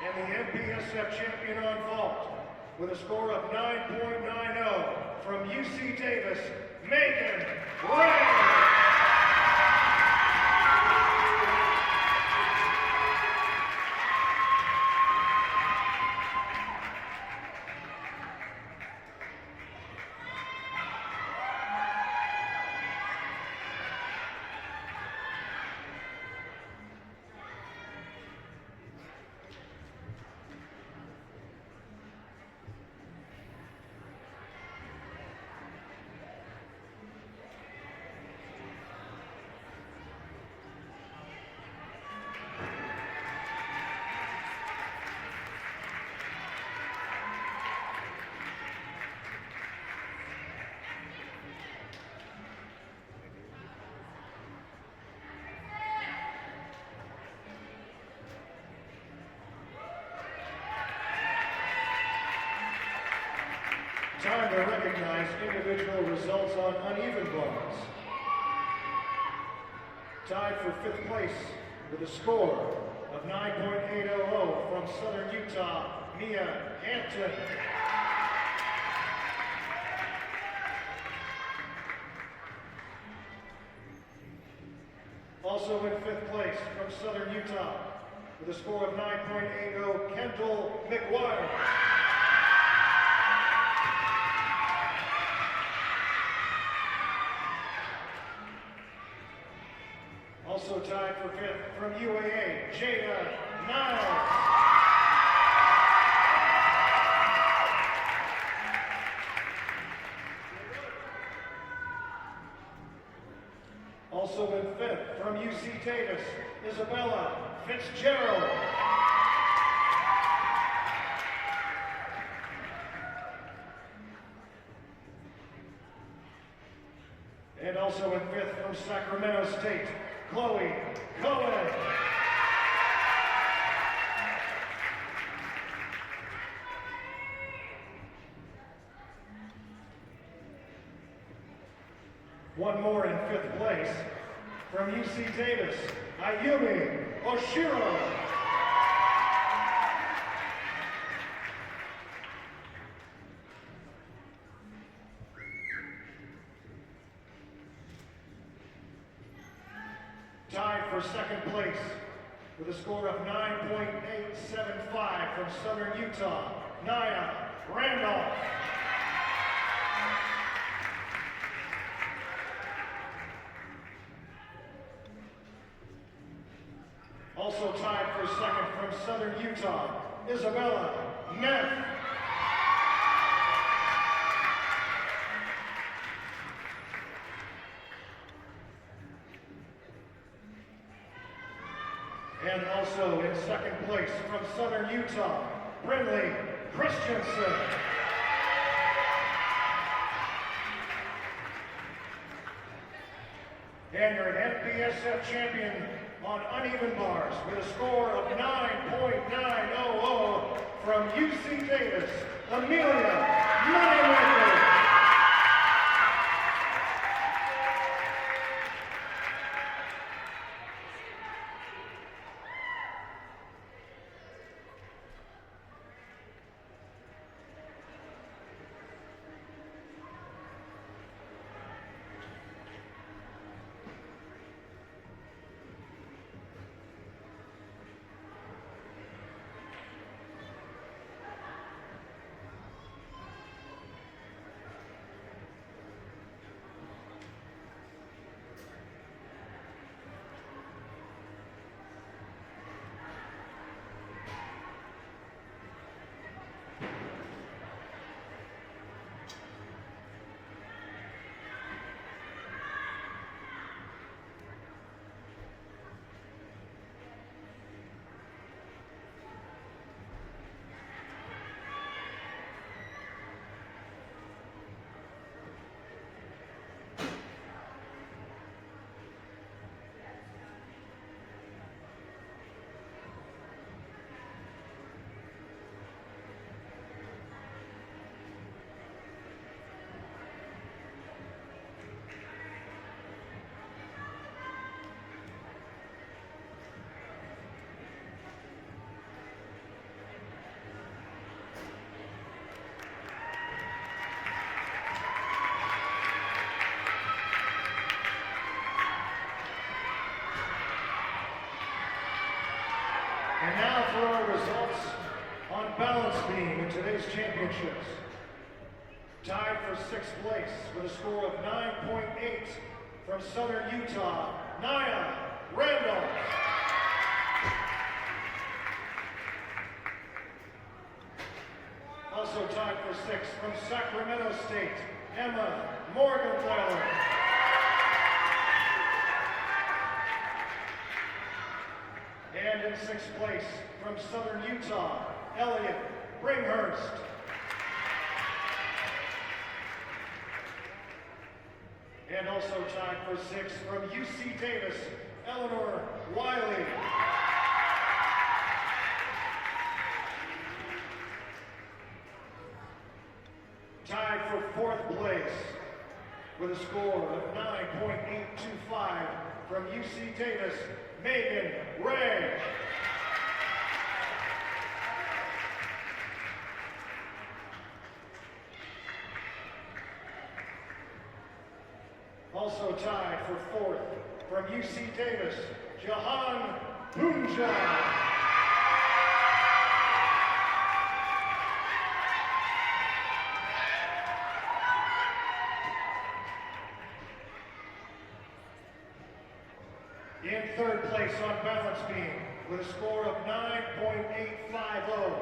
And the MPSF champion on vault with a score of 9.90 from UC Davis, Megan Ray. Time to recognize individual results on uneven bars. Tied for 5th place with a score of 9.800 from Southern Utah, Mia Hampton. Also in 5th place from Southern Utah with a score of 9.80, Kendall McGuire. Also tied for 5th from UAA, Jada Niles. Also in 5th from UC Davis, Isabella Fitzgerald. And also in 5th from Sacramento State, Chloe Cohen. One more in 5th place from UC Davis, Ayumi Oshiro. Tied for 2nd place with a score of 9.875 from Southern Utah, Nia Randolph. Also tied for 2nd from Southern Utah, Isabella Neff. And also in 2nd place from Southern Utah, Brinley Christensen. And your MPSF champion on uneven bars with a score of 9.900 from UC Davis, Amelia Moneymaker. And now for our results on balance beam in today's championships. Tied for 6th place with a score of 9.8 from Southern Utah, Nia Randolph. Also tied for 6th from Sacramento State, Emma Morgenthaler. And in 6th place from Southern Utah, Elliot Bringhurst. And also tied for 6th from UC Davis, Eleanor Wiley. Tied for 4th place with a score of 9.825 from UC Davis, Megan Ray. Also tied for 4th from UC Davis, Jahan Punja. In 3rd place on balance beam with a score of 9.850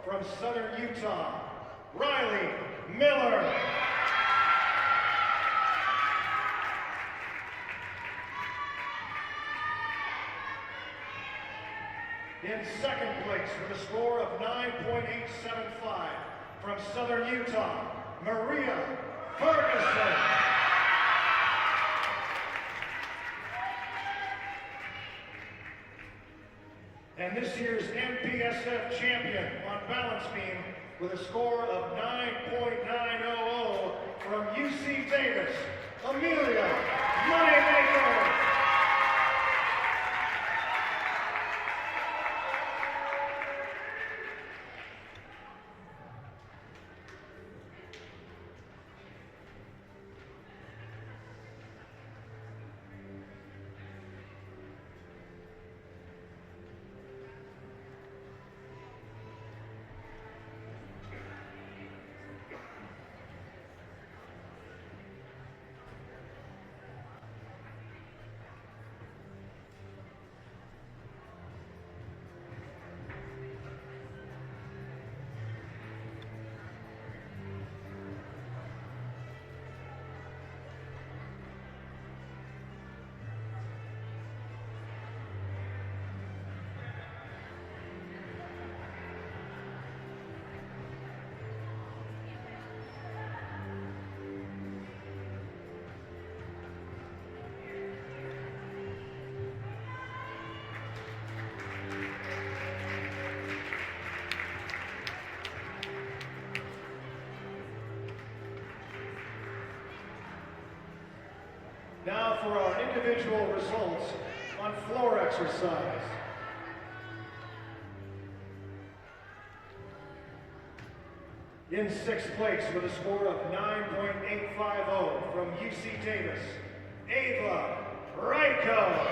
from Southern Utah, Riley Miller. In 2nd place with a score of 9.875 from Southern Utah, Maria Ferguson. And this year's MPSF champion on balance beam with a score of 9.900 from UC Davis, Amelia Moneymaker. Now for our individual results on floor exercise. In 6th place with a score of 9.850 from UC Davis, Ava Ryko.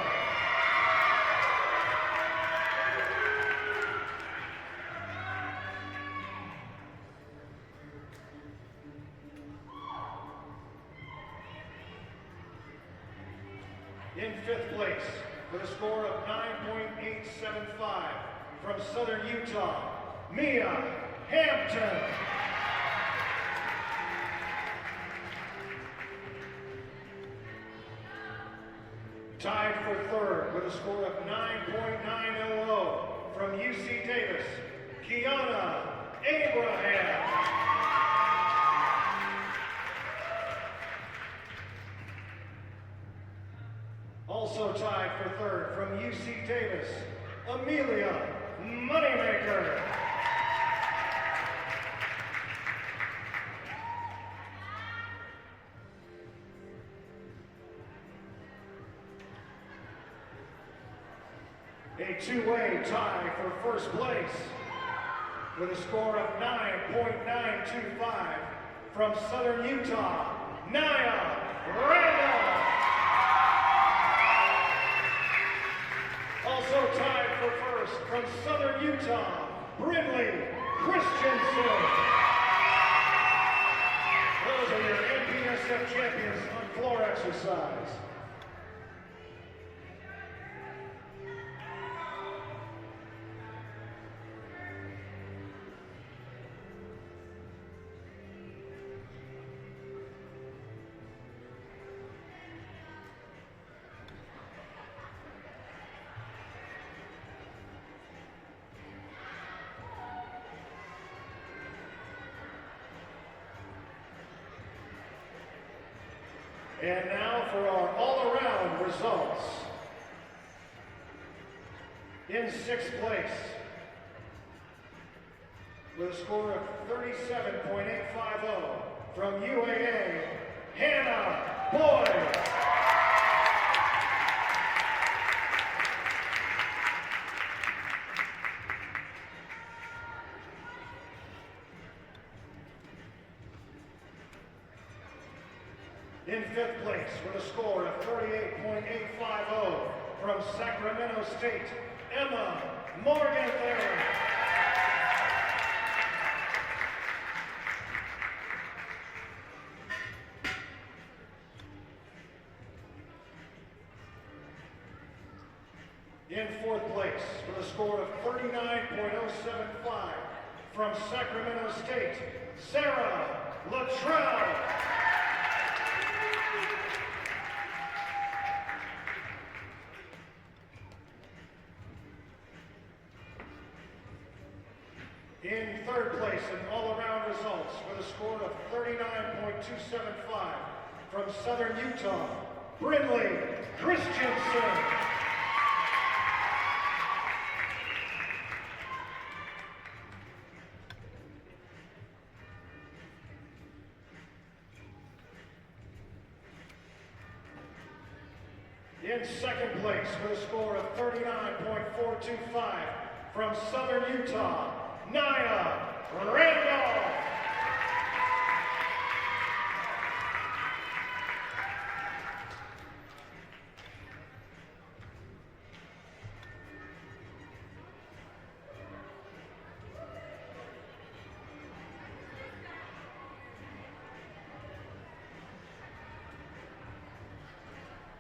In 5th place with a score of 9.875 from Southern Utah, Mia Hampton. Tied for 3rd with a score of 9.900 from UC Davis, Kiana Abraham. Also tied for 3rd from UC Davis, Amelia Moneymaker. A two-way tie for 1st place with a score of 9.925 from Southern Utah, Nia Randolph. Also tied for 1st from Southern Brindley Christensen. Those are your MPSF champions on floor exercise. And now for our all-around results. In 6th place, with a score of 37.850 from UAA, Hannah Boyd. In 5th place, with a score of 38.850 from Sacramento State, Emma Morgenthaler. In 4th place, with a score of 39.075 from Sacramento State, Sarah Luttrell. In 3rd place in all-around results with a score of 39.275 from Southern Utah, Brindley Christensen. In 2nd place with a score of 39.425 from Southern Utah, Naya Randolph.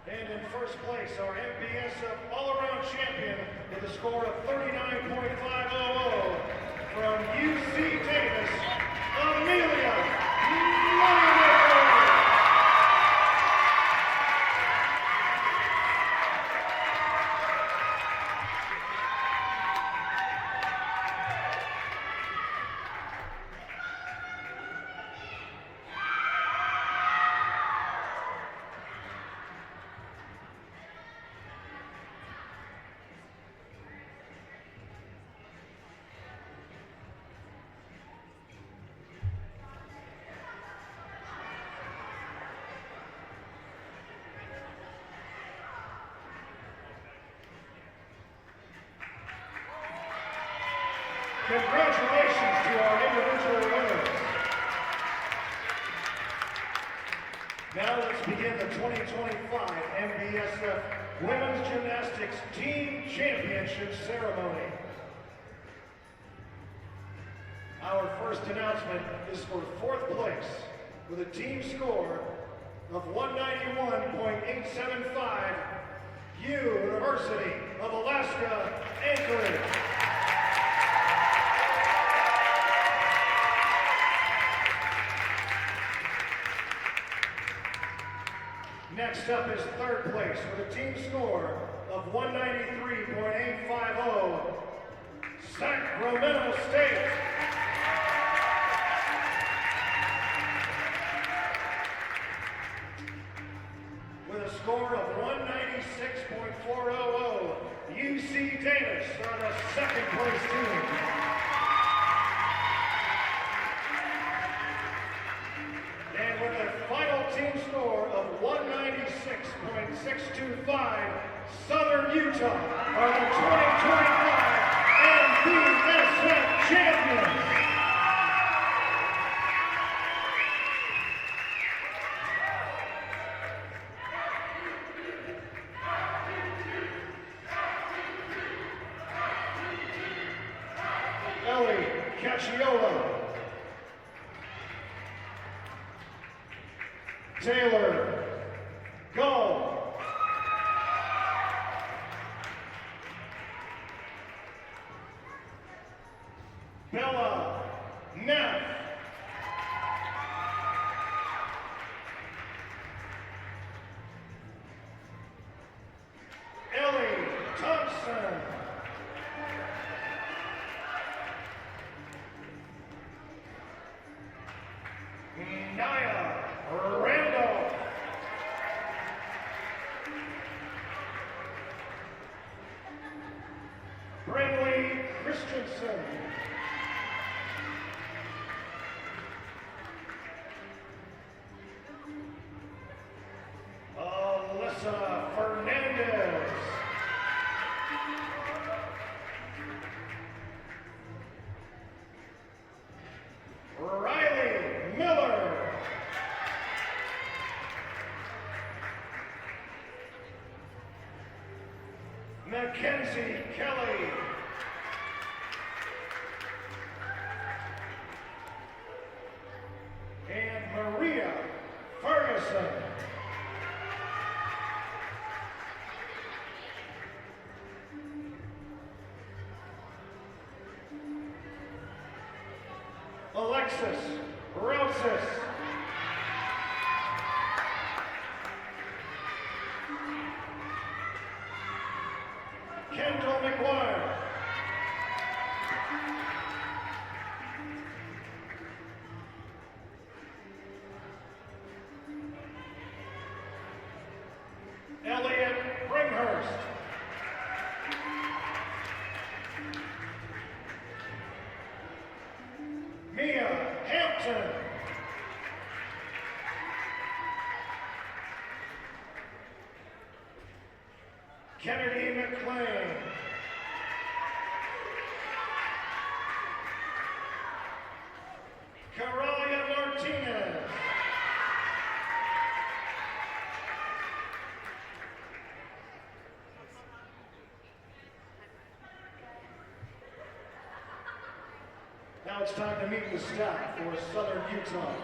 And in 1st place, our MPSF all-around champion with a score of 39.500 from UC Davis, Amelia Meyermaker. Congratulations to our individual winners. Now let's begin the 2025 MPSF Women's Gymnastics Team Championship Ceremony. Our first announcement is for 4th place with a team score of 191.875, University of Alaska, Anchorage. Next up is 3rd place with a team score of 193.850, Sacramento State. With a score of 196.400, UC Davis are the 2nd place team. And with a final team score of 196.625, Southern Utah are the 2025 MPSF champions. Macchiola, Taylor Gull, Bella Neff, Ellie Thompson, Naya Randall, Brinley Christensen, Alyssa Fernandez, Riley Miller, Mackenzie Kelly, and Maria Ferguson. Alexis Roussis, Kendall McGuire, Elliot Bringhurst, Mia Hampton, Kennedy McLean, Karaya Martinez, now it's time to meet the staff for Southern Utah.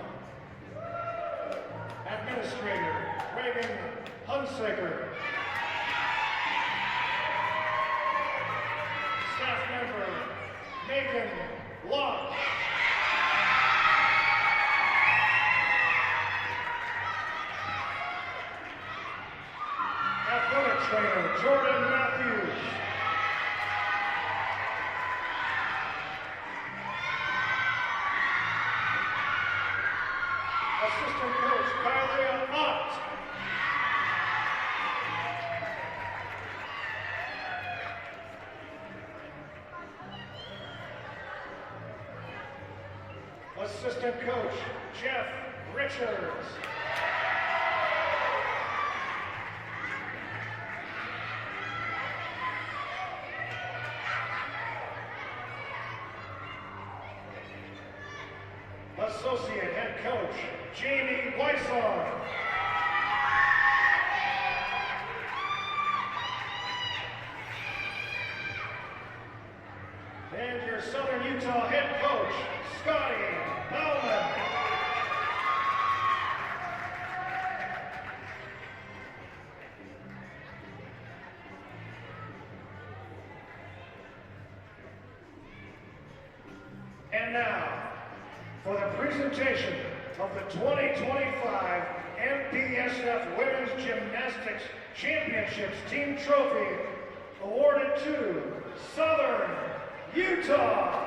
Administrator Reagan Hunsaker. Staff member Megan Locke. Athletic trainer Jordan Matthews. Assistant coach Kylia Ott. Assistant coach Jeff Richards. Associate head coach Jamie Weissar. And your Southern Utah head coach, Scotty Bauman. And now, for the presentation of the 2025 MPSF Women's Gymnastics Championships Team Trophy, awarded to Southern Utah.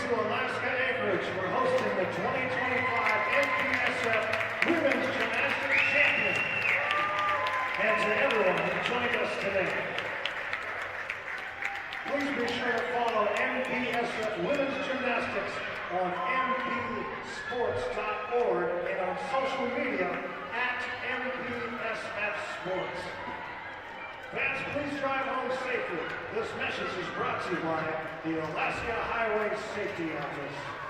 to Alaska Anchorage for hosting the 2025 MPSF Women's Gymnastics Champion. And to everyone who joined us today. Please be sure to follow MPSF Women's Gymnastics on mpsports.org and on social media at MPSF Sports. Fans, please drive home safely. This message is brought to you by the Alaska Highway Safety Office.